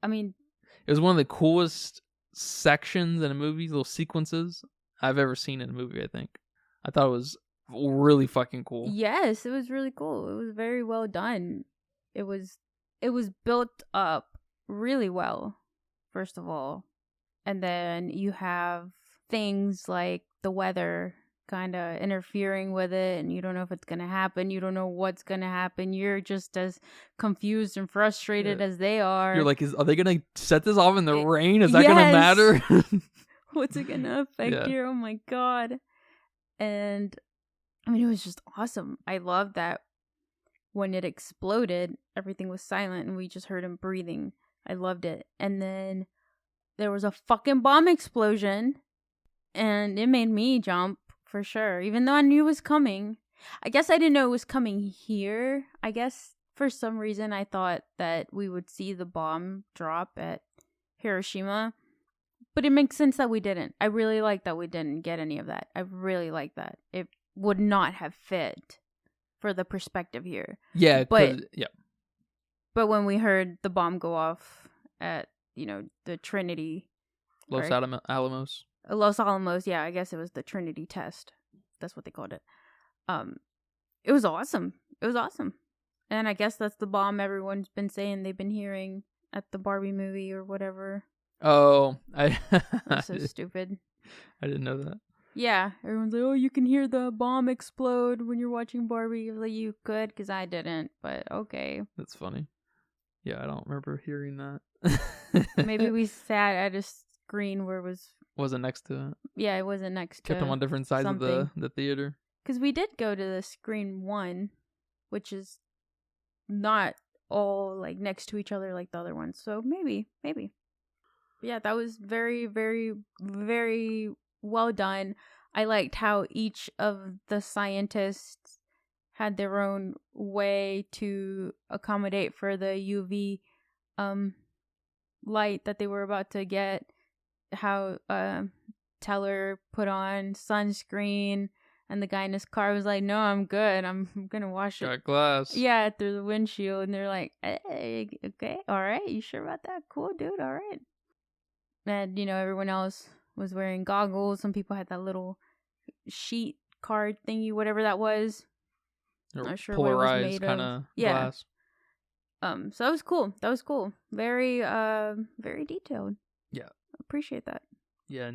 I mean, it was one of the coolest sections in a movie, little sequences I've ever seen in a movie. I think I thought it was really fucking cool. Yes, it was really cool. It was very well done. It was built up really well, first of all, and then you have things like the weather kind of interfering with it, and you don't know if it's gonna happen. You don't know what's gonna happen. You're just as confused and frustrated as they are. You're like, are they gonna set this off in the rain? Is that gonna matter? What's it gonna affect here? Oh my god. And I mean, it was just awesome. I loved that when it exploded, everything was silent and we just heard him breathing. I loved it. And then there was a fucking bomb explosion, and it made me jump for sure, even though I knew it was coming. I guess I didn't know it was coming here. I guess for some reason I thought that we would see the bomb drop at Hiroshima, but it makes sense that we didn't. I really like that we didn't get any of that. I really like that. It would not have fit for the perspective here. Yeah, but yeah. But when we heard the bomb go off at, the Trinity, Los Alamos. Los Alamos, yeah, I guess it was the Trinity test. That's what they called it. It was awesome. It was awesome. And I guess that's the bomb everyone's been saying they've been hearing at the Barbie movie or whatever. Oh, That's so stupid. I didn't know that. Yeah, everyone's like, oh, you can hear the bomb explode when you're watching Barbie. I was like, you could, because I didn't, but okay. That's funny. Yeah, I don't remember hearing that. Maybe we sat at a screen where it wasn't next to it. Yeah, it wasn't next to Kept them on different sides something. of the theater. Because we did go to the screen 1, which is not all like next to each other like the other ones. So maybe. But yeah, that was very, very, very well done. I liked how each of the scientists had their own way to accommodate for the UV light that they were about to get. How Teller put on sunscreen, and the guy in his car was like, no, I'm good. I'm going to wash it. Got glass. Yeah, through the windshield. And they're like, hey, okay, all right. You sure about that? Cool, dude. All right. And, everyone else was wearing goggles. Some people had that little sheet card thingy, whatever that was. Not sure what it was made kind of yeah. glass. So that was cool. Very, very detailed. Yeah. Appreciate that. Yeah,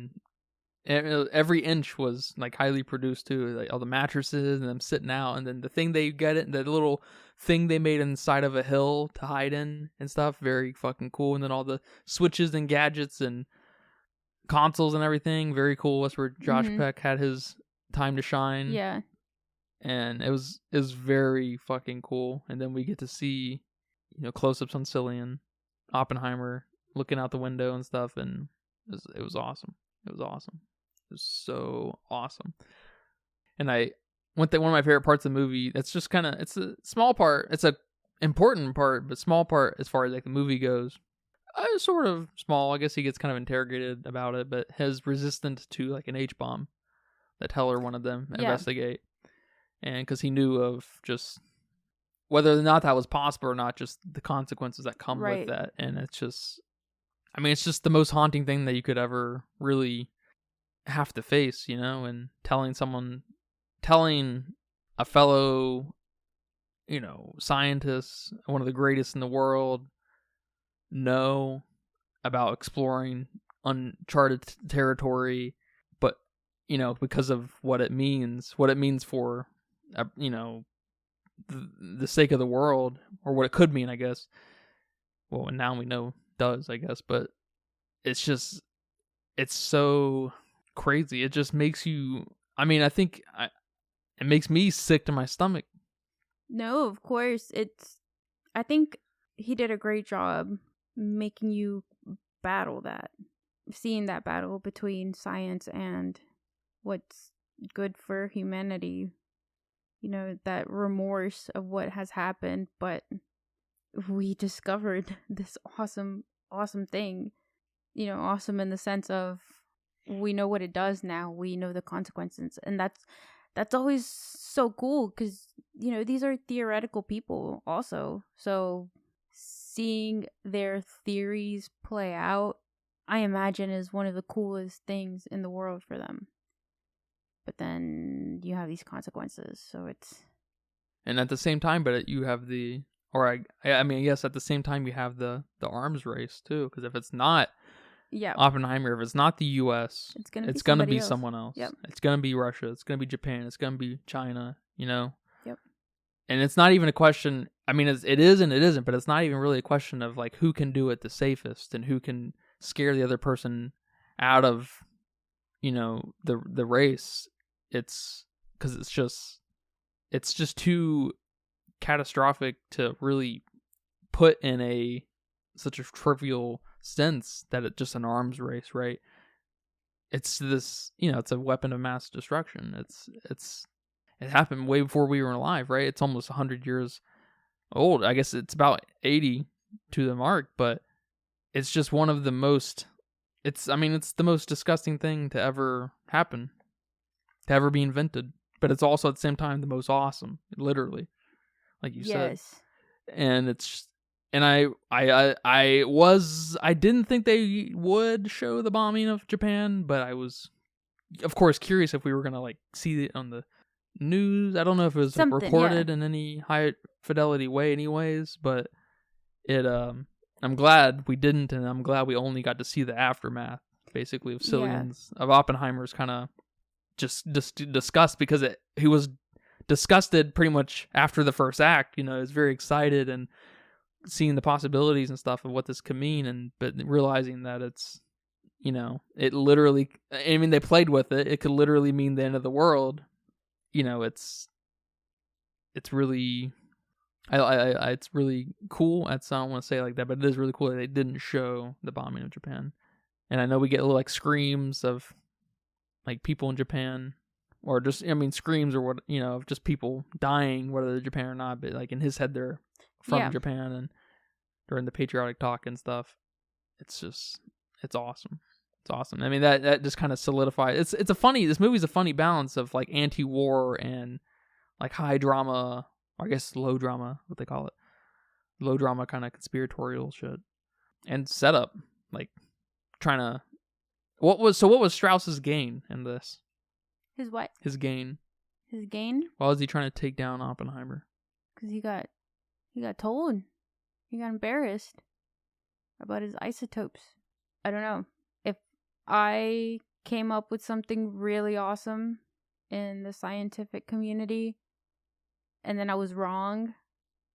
and every inch was like highly produced too. Like all the mattresses and them sitting out, and then the thing they get it, the little thing they made inside of a hill to hide in and stuff. Very fucking cool. And then all the switches and gadgets and consoles and everything. Very cool. That's where Josh Peck had his time to shine. Yeah. And it was very fucking cool. And then we get to see, close-ups on Cillian, Oppenheimer looking out the window and stuff, and it was awesome. It was awesome. It was so awesome. And one of my favorite parts of the movie, it's just kind of, it's a small part. It's a important part, but small part as far as like the movie goes. Sort of small. I guess he gets kind of interrogated about it, but his resistance to like an H-bomb that Teller wanted them to investigate. And because he knew of just whether or not that was possible or not, just the consequences that come with that. And it's just the most haunting thing that you could ever really have to face, and telling a fellow, scientist, one of the greatest in the world, no about exploring uncharted territory, but, because of what it means for, the sake of the world, or what it could mean, I guess. Well, now we know does, I guess, but it's so crazy. It just makes you, it makes me sick to my stomach. No, of course. I think he did a great job making you battle that, seeing that battle between science and what's good for humanity. That remorse of what has happened, but we discovered this awesome thing. Awesome in the sense of we know what it does now. We know the consequences, and that's always so cool because these are theoretical people also. So seeing their theories play out, I imagine, is one of the coolest things in the world for them. But then you have these consequences, so it's... And at the same time, but you have the... Or I guess at the same time you have the arms race too, because if it's not Oppenheimer, if it's not the U.S., it's gonna be someone else. Yep. It's gonna be Russia. It's gonna be Japan. It's gonna be China. Yep. And it's not even a question. It is and it isn't, but it's not even really a question of like who can do it the safest and who can scare the other person out of, the race. It's because it's just too catastrophic to really put in such a trivial sense that it's just an arms race, right? It's this, it's a weapon of mass destruction. It happened way before we were alive, right? It's almost 100 years old. I guess it's about 80 to the mark, but it's just one of the most. It's the most disgusting thing to ever happen, to ever be invented. But it's also at the same time the most awesome, literally, like you said. And it's. And I didn't think they would show the bombing of Japan, but I was, of course, curious if we were gonna like see it on the news. I don't know if it was like, reported in any high fidelity way, anyways. But it, I'm glad we didn't, and I'm glad we only got to see the aftermath, basically, of Cillian's of Oppenheimer's kind of just disgust, because he was disgusted pretty much after the first act. You know, he was very excited and seeing the possibilities and stuff of what this could mean, but realizing that it's, you know, it literally, I mean, they played with it. It could literally mean the end of the world. You know, it's really, it's really cool. I don't want to say it like that, but it is really cool that they didn't show the bombing of Japan. And I know we get little like screams of like people in Japan, or just, I mean, screams or what, you know, of just people dying, whether they're Japan or not. But like in his head, they're from Japan, and during the patriotic talk and stuff, it's awesome. It's awesome. I mean, that just kind of solidified. This movie's a funny balance of like anti-war and like high drama, or I guess low drama, what they call it, low drama kind of conspiratorial shit, and setup, like trying to. What was Strauss's gain in this? His what? His gain. His gain? Why was he trying to take down Oppenheimer? Because he got told. He got embarrassed about his isotopes. I don't know. If I came up with something really awesome in the scientific community and then I was wrong,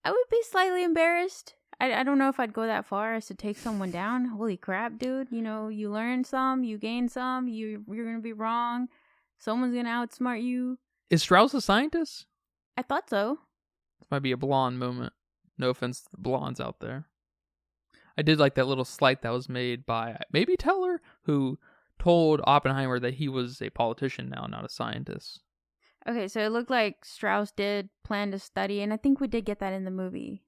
I would be slightly embarrassed. I don't know if I'd go that far as to take someone down. Holy crap, dude. You know, you learn some, you gain some, you're going to be wrong. Someone's going to outsmart you. Is Strauss a scientist? I thought so. This might be a blonde moment. No offense to the blondes out there. I did like that little slight that was made by maybe Teller, who told Oppenheimer that he was a politician now, not a scientist. Okay, so it looked like Strauss did plan to study, and I think we did get that in the movie.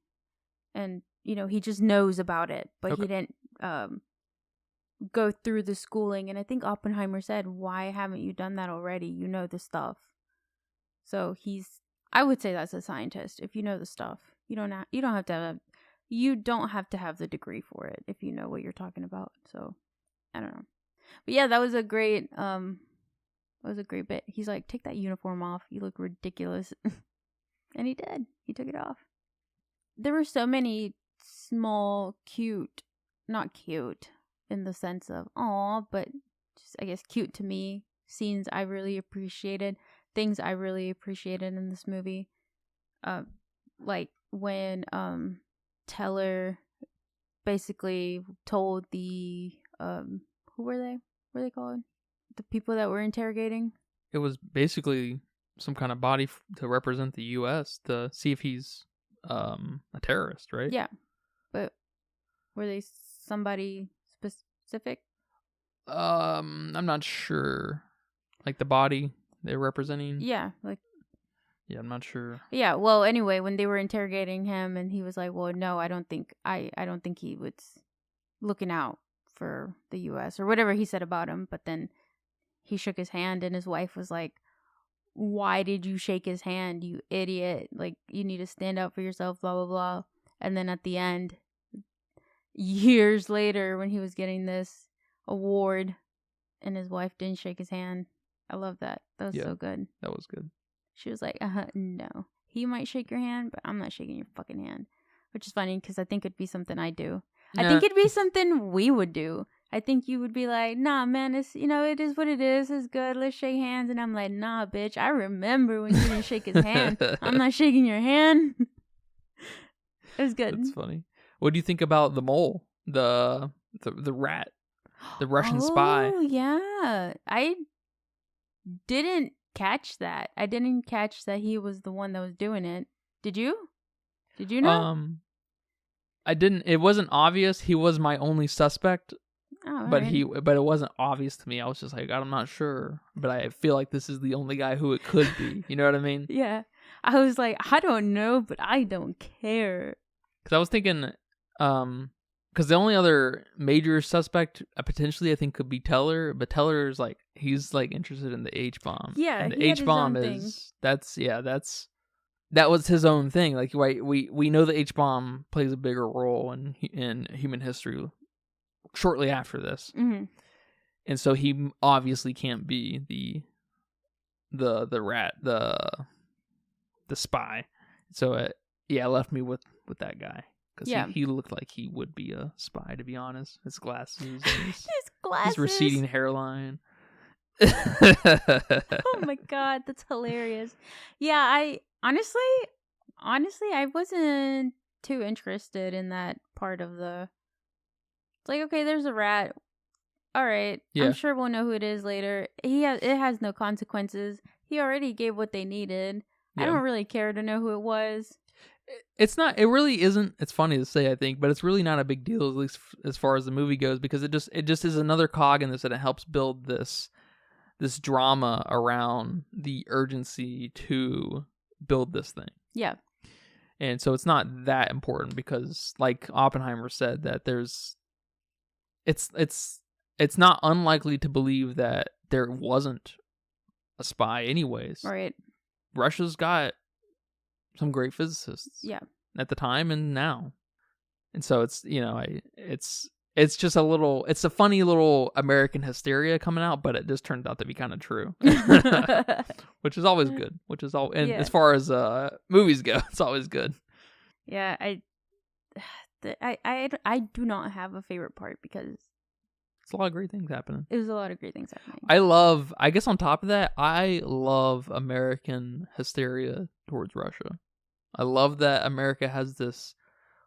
And, you know, he just knows about it, but he didn't go through the schooling. And I think Oppenheimer said, why haven't you done that already? You know the stuff. So I would say that's a scientist. If you know the stuff, you don't have to have the degree for it if you know what you're talking about. So I don't know. But yeah, that was a great bit. He's like, take that uniform off. You look ridiculous. And he did. He took it off. There were so many small, not cute in the sense of aw, but just, I guess, cute to me, scenes I really appreciated, things I really appreciated in this movie. Like when Teller basically told the who were they? What are they called? The people that were interrogating? It was basically some kind of body to represent the U.S. to see if he's a terrorist, right? Yeah. But were they somebody specific? I'm not sure. Like the body they're representing? Yeah, like. Yeah, I'm not sure. Yeah, well, anyway, when they were interrogating him and he was like, well, no, I don't think he was looking out for the U.S. or whatever he said about him. But then he shook his hand and his wife was like, why did you shake his hand, you idiot? Like, you need to stand up for yourself, blah, blah, blah. And then at the end, years later, when he was getting this award and his wife didn't shake his hand. I love that. That was so good. That was good. She was like, no. He might shake your hand, but I'm not shaking your fucking hand. Which is funny because I think it'd be something I do. I think it'd be something we would do. I think you would be like, nah, man, it's, you know, it is what it is. It's good. Let's shake hands. And I'm like, nah, bitch. I remember when you didn't shake his hand. I'm not shaking your hand. It was good. That's funny. What do you think about the mole? The rat? The Russian spy? Oh, yeah. I didn't catch that. I didn't catch that he was the one that was doing it. Did you? Did you know? I didn't. It wasn't obvious. He was my only suspect. Oh, but right. But it wasn't obvious to me. I was just like, I'm not sure. But I feel like this is the only guy who it could be. You know what I mean? Yeah. I was like, I don't know, but I don't care. Because I was thinking, because the only other major suspect potentially I think could be Teller, but Teller's like he's like interested in the H bomb. Yeah, and the he had H bomb his own is that was his own thing. Like we know the H bomb plays a bigger role in human history shortly after this, Mm-hmm. and so he obviously can't be the rat the spy. So it left me with that guy. Because he looked like he would be a spy, to be honest. His glasses. And his receding hairline. Oh my god, that's hilarious. Yeah, I honestly, I wasn't too interested in that part of the... It's like, okay, there's a rat. All right. Yeah. I'm sure we'll know who it is later. It has no consequences. He already gave what they needed. Yeah. I don't really care to know who it was. It's not. It really isn't. It's funny to say, I think, but it's really not a big deal, at least as far as the movie goes, because it just is another cog in this, and it helps build this drama around the urgency to build this thing. Yeah. And so it's not that important because, like Oppenheimer said, that it's not unlikely to believe that there wasn't a spy, anyways. Right. Russia's got some great physicists. Yeah. At the time and now. And so it's, it's just it's a funny little American hysteria coming out, but it just turned out to be kind of true. Which is always good. And as far as movies go, it's always good. Yeah, I do not have a favorite part because it's a lot of great things happening. It was a lot of great things happening. I guess on top of that, I love American hysteria towards Russia. I love that America has this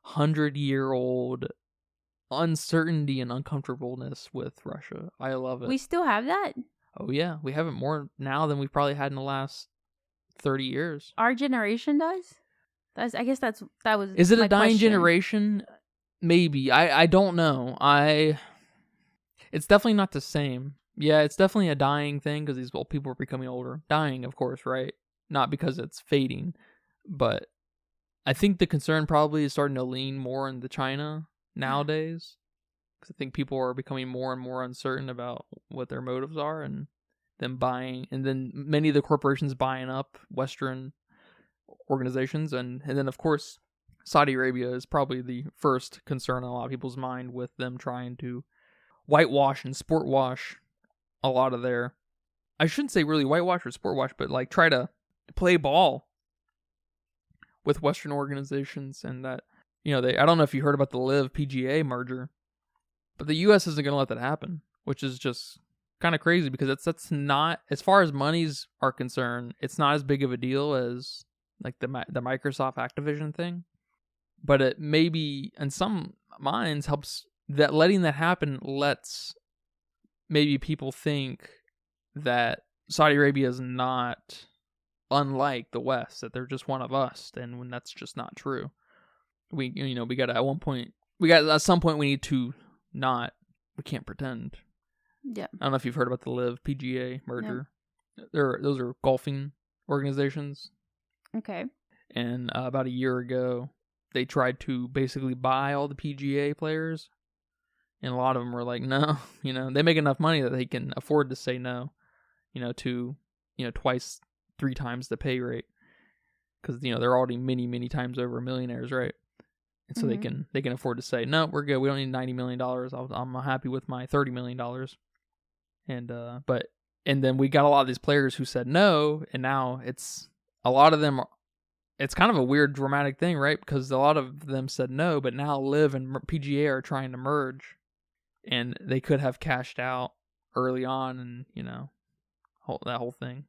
100-year-old uncertainty and uncomfortableness with Russia. I love it. We still have that? Oh yeah, we have it more now than we've probably had in the last 30 years. Our generation does? I guess that was Is it my a dying question. generation? Maybe. I don't know. It's definitely not the same. Yeah, it's definitely a dying thing because these old people are becoming older. Dying, of course, right? Not because it's fading, but I think the concern probably is starting to lean more into China nowadays. Because I think people are becoming more and more uncertain about what their motives are, and them buying, and then many of the corporations buying up Western organizations, and then of course Saudi Arabia is probably the first concern in a lot of people's mind, with them trying to whitewash and sport wash a lot of their, I shouldn't say really whitewash or sport wash, but like try to play ball with Western organizations. And that, I don't know if you heard about the Live PGA merger, but the US isn't going to let that happen, which is just kind of crazy because that's not, as far as monies are concerned, it's not as big of a deal as like the Microsoft Activision thing. But it maybe in some minds helps, that letting that happen lets maybe people think that Saudi Arabia is not unlike the West, that they're just one of us, and when that's just not true. We got at some point we need to we can't pretend. Yeah. I don't know if you've heard about the Live PGA merger. No. Those are golfing organizations. Okay. And about a year ago, they tried to basically buy all the PGA players. And a lot of them were like, no, they make enough money that they can afford to say no, to, twice, 3 times the pay rate. Because, they're already many meetimes over millionaires, right? And so they can afford to say, no, we're good. We don't need $90 million. I'm happy with my $30 million. And then we got a lot of these players who said no. And now it's a lot of them. It's kind of a weird dramatic thing, right? Because a lot of them said no, but now Live and PGA are trying to merge. And they could have cashed out early on and, that whole thing.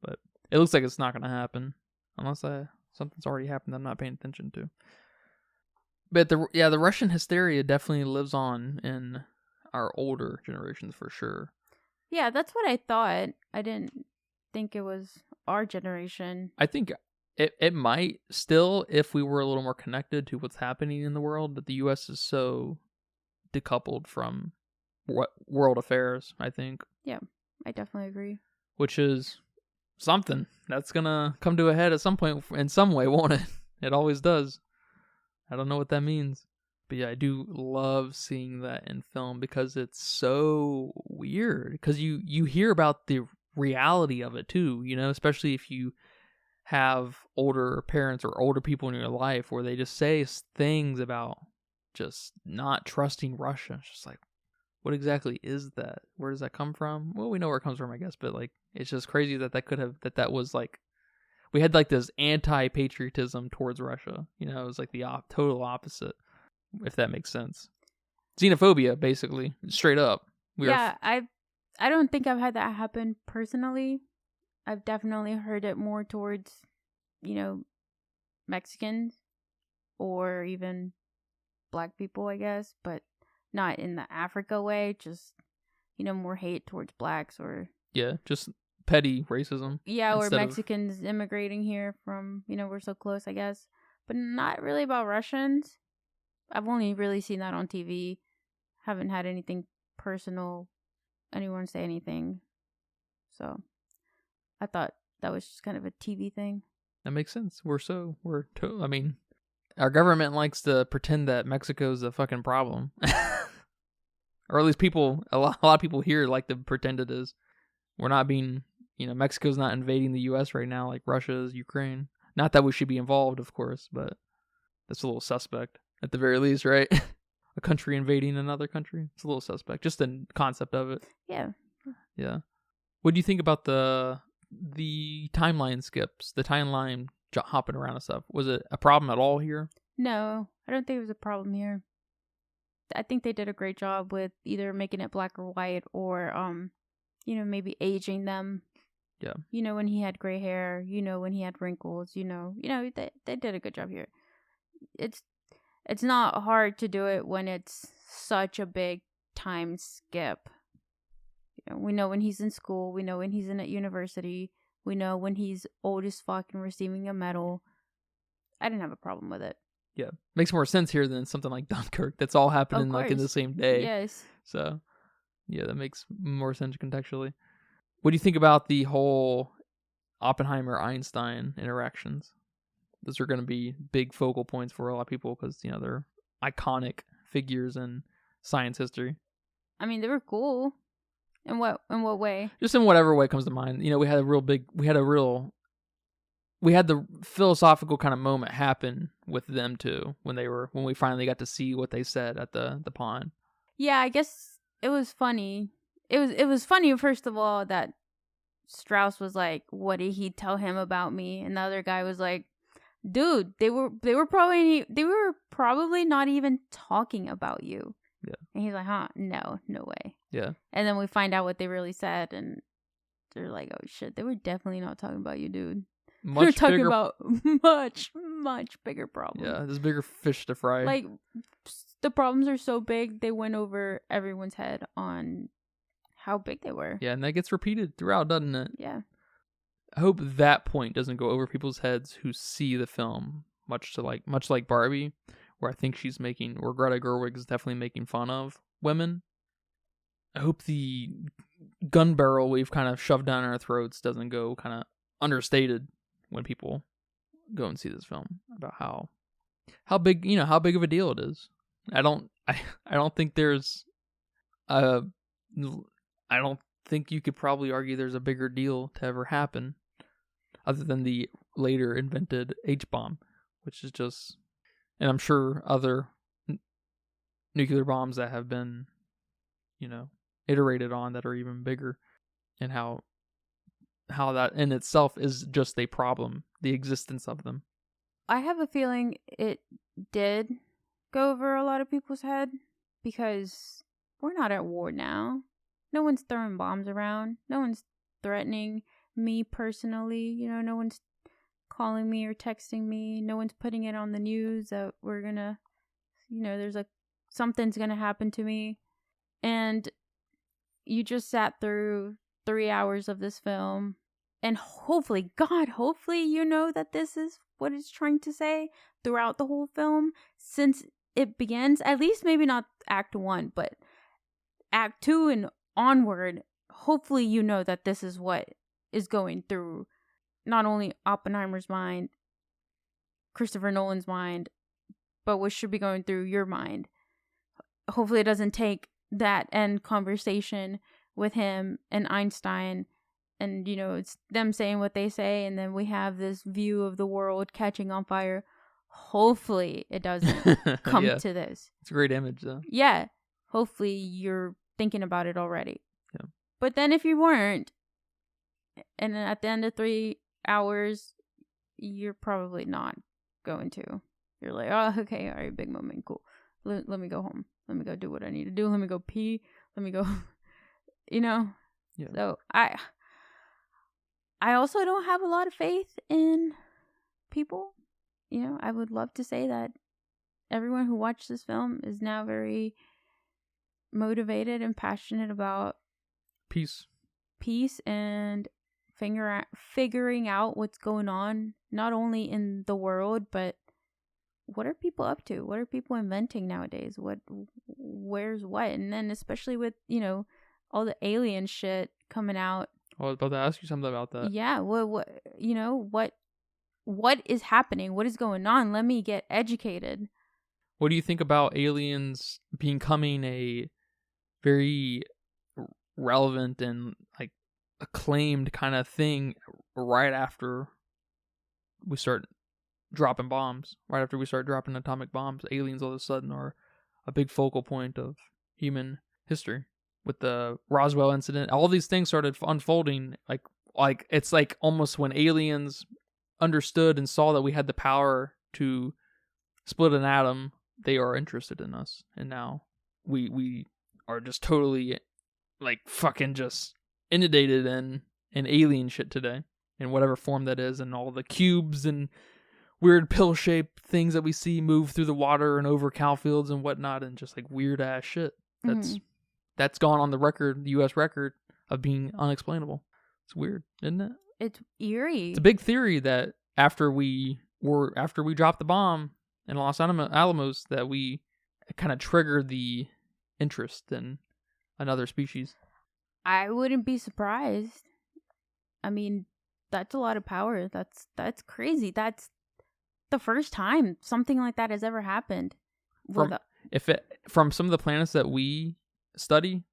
But it looks like it's not going to happen unless something's already happened I'm not paying attention to. But the Russian hysteria definitely lives on in our older generations for sure. Yeah, that's what I thought. I didn't think it was our generation. I think it might still, if we were a little more connected to what's happening in the world, but the U.S. is so decoupled from world affairs, I think. Yeah, I definitely agree. Which is something that's gonna come to a head at some point in some way, won't it? It always does. I don't know what that means. But yeah, I do love seeing that in film because it's so weird. Because you hear about the reality of it too, especially if you have older parents or older people in your life where they just say things about just not trusting Russia. It's just like, what exactly is that? Where does that come from? Well, we know where it comes from, I guess, but like, it's just crazy that was like, we had like this anti-patriotism towards Russia. It was like the total opposite, if that makes sense. Xenophobia, basically, straight up. I don't think I've had that happen personally. I've definitely heard it more towards, Mexicans or even black people, I guess, but not in the Africa way, just, more hate towards blacks or... Yeah, just petty racism. Yeah, or Mexicans immigrating here from, we're so close, I guess. But not really about Russians. I've only really seen that on TV. Haven't had anything personal, anyone say anything. So, I thought that was just kind of a TV thing. That makes sense. I mean, our government likes to pretend that Mexico's a fucking problem. Or at least a lot of people here like to pretend it is. We're not being, Mexico's not invading the U.S. right now like Russia is Ukraine. Not that we should be involved, of course, but that's a little suspect at the very least, right? A country invading another country. It's a little suspect. Just the concept of it. Yeah. Yeah. What do you think about the timeline skips, the timeline hopping around and stuff? Was it a problem at all here? No, I don't think it was a problem here. I think they did a great job with either making it black or white or, maybe aging them. Yeah. When he had gray hair, when he had wrinkles, they did a good job here. It's not hard to do it when it's such a big time skip. We know when he's in school. We know when he's in at university. We know when he's old as fuck and receiving a medal. I didn't have a problem with it. Yeah. Makes more sense here than something like Dunkirk that's all happening like in the same day. Yes. So, yeah, that makes more sense contextually. What do you think about the whole Oppenheimer-Einstein interactions? Those are going to be big focal points for a lot of people because, they're iconic figures in science history. I mean, they were cool. In what way? Just in whatever way comes to mind. We had the philosophical kind of moment happen with them too when we finally got to see what they said at the pond. Yeah, I guess it was funny. It was funny, first of all, that Strauss was like, what did he tell him about me? And the other guy was like, dude, they were probably not even talking about you. Yeah. And he's like, no way. Yeah. And then we find out what they really said, and they're like, oh shit, they were definitely not talking about you, dude. We're talking about much, much bigger problems. Yeah, there's bigger fish to fry. Like, the problems are so big, they went over everyone's head on how big they were. Yeah, and that gets repeated throughout, doesn't it? Yeah. I hope that point doesn't go over people's heads who see the film, much like Barbie, where I think where Greta Gerwig is definitely making fun of women. I hope the gun barrel we've kind of shoved down our throats doesn't go kind of understated when people go and see this film about how big of a deal it is. I don't think there's I don't think you could probably argue there's a bigger deal to ever happen other than the later invented H-bomb, which is just, and I'm sure other nuclear bombs that have been, iterated on that are even bigger, and how that in itself is just a problem, the existence of them. I have a feeling it did go over a lot of people's head because we're not at war now. No one's throwing bombs around. No one's threatening me personally. No one's calling me or texting me. No one's putting it on the news that we're gonna, there's something's gonna happen to me. And you just sat through 3 hours of this film, and hopefully you know that this is what it's trying to say throughout the whole film since it begins. At least maybe not Act 1, but Act 2 and onward. Hopefully you know that this is what is going through not only Oppenheimer's mind, Christopher Nolan's mind, but what should be going through your mind. Hopefully it doesn't take that end conversation with him and Einstein, and it's them saying what they say, and then we have this view of the world catching on fire. Hopefully it doesn't come to this. It's a great image, though. Yeah. Hopefully you're thinking about it already. Yeah. But then if you weren't, and at the end of 3 hours, you're probably not going to. You're like, oh, okay, all right, big moment, cool. Let me go home. Let me go do what I need to do. Let me go pee. Let me go, Yeah. So I also don't have a lot of faith in people. I would love to say that everyone who watched this film is now very motivated and passionate about peace and figuring out what's going on, not only in the world, but what are people up to? What are people inventing nowadays? Where's what? And then especially with, all the alien shit coming out. I was about to ask you something about that. Yeah. What is happening? What is going on? Let me get educated. What do you think about aliens becoming a very relevant and like acclaimed kind of thing right after we start dropping bombs? Right after we start dropping atomic bombs, aliens all of a sudden are a big focal point of human history. With the Roswell incident, all these things started unfolding like it's like almost when aliens understood and saw that we had the power to split an atom, they are interested in us, and now we are just totally like fucking just inundated in alien shit today, in whatever form that is, and all the cubes and weird pill-shaped things that we see move through the water and over cow fields and whatnot, and just like weird ass shit that's gone on the record, the U.S. record, of being unexplainable. It's weird, isn't it? It's eerie. It's a big theory that after we dropped the bomb in Los Alamos, that we kind of triggered the interest in another species. I wouldn't be surprised. I mean, that's a lot of power. That's crazy. That's the first time something like that has ever happened. From some of the planets that we study,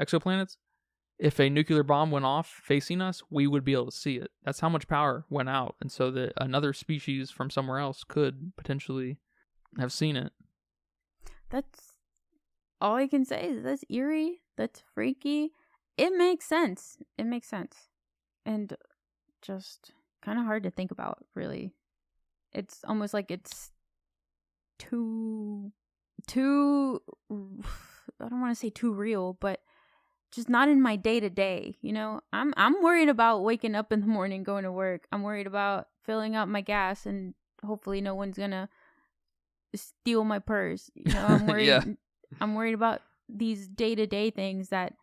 exoplanets, if a nuclear bomb went off facing us, we would be able to see it. That's how much power went out. And so that another species from somewhere else could potentially have seen it. That's all I can say. Is that's eerie. That's freaky. It makes sense. And just kind of hard to think about, really. It's almost like it's too I don't want to say too real, but just not in my day-to-day, I'm worried about waking up in the morning, going to work. I'm worried about filling up my gas, and hopefully no one's gonna steal my purse. I'm worried. Yeah. I'm worried about these day-to-day things that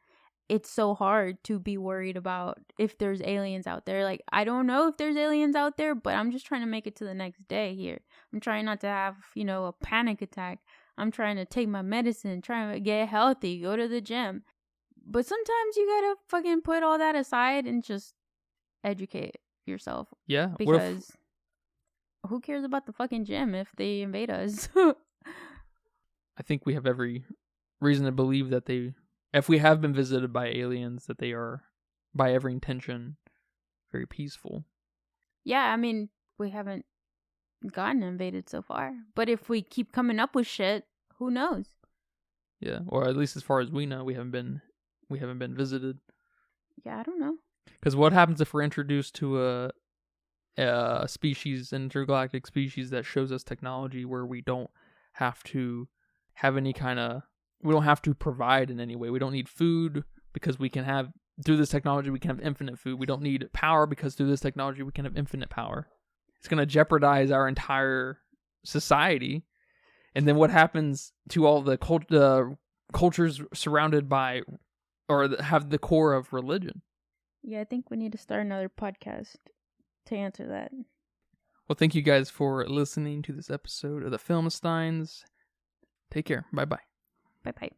it's so hard to be worried about if there's aliens out there. Like, I don't know if there's aliens out there, but I'm just trying to make it to the next day here. I'm trying not to have, a panic attack. I'm trying to take my medicine, trying to get healthy, go to the gym. But sometimes you gotta fucking put all that aside and just educate yourself. Yeah. Because who cares about the fucking gym if they invade us? I think we have every reason to believe that if we have been visited by aliens, that they are, by every intention, very peaceful. Yeah, I mean, we haven't gotten invaded so far. But if we keep coming up with shit, who knows? Yeah, or at least as far as we know, we haven't been visited. Yeah, I don't know. Because what happens if we're introduced to a species, an intergalactic species that shows us technology where we don't have to have any kind of, we don't have to provide in any way. We don't need food because we can have, through this technology, we can have infinite food. We don't need power because through this technology, we can have infinite power. It's going to jeopardize our entire society. And then what happens to all the cultures surrounded by, or have the core of religion? Yeah, I think we need to start another podcast to answer that. Well, thank you guys for listening to this episode of the Filmsteins. Take care. Bye-bye. Bye-bye.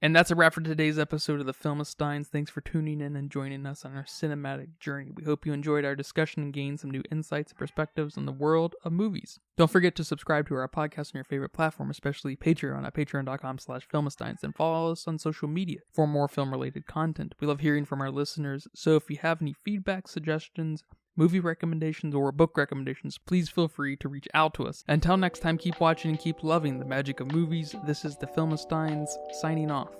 And that's a wrap for today's episode of the Filmsteins. Thanks for tuning in and joining us on our cinematic journey. We hope you enjoyed our discussion and gained some new insights and perspectives on the world of movies. Don't forget to subscribe to our podcast on your favorite platform, especially Patreon at patreon.com/Filmsteins, and follow us on social media for more film-related content. We love hearing from our listeners, so if you have any feedback, suggestions, movie recommendations, or book recommendations, please feel free to reach out to us. Until next time, keep watching and keep loving the magic of movies. This is the Filmsteins signing off.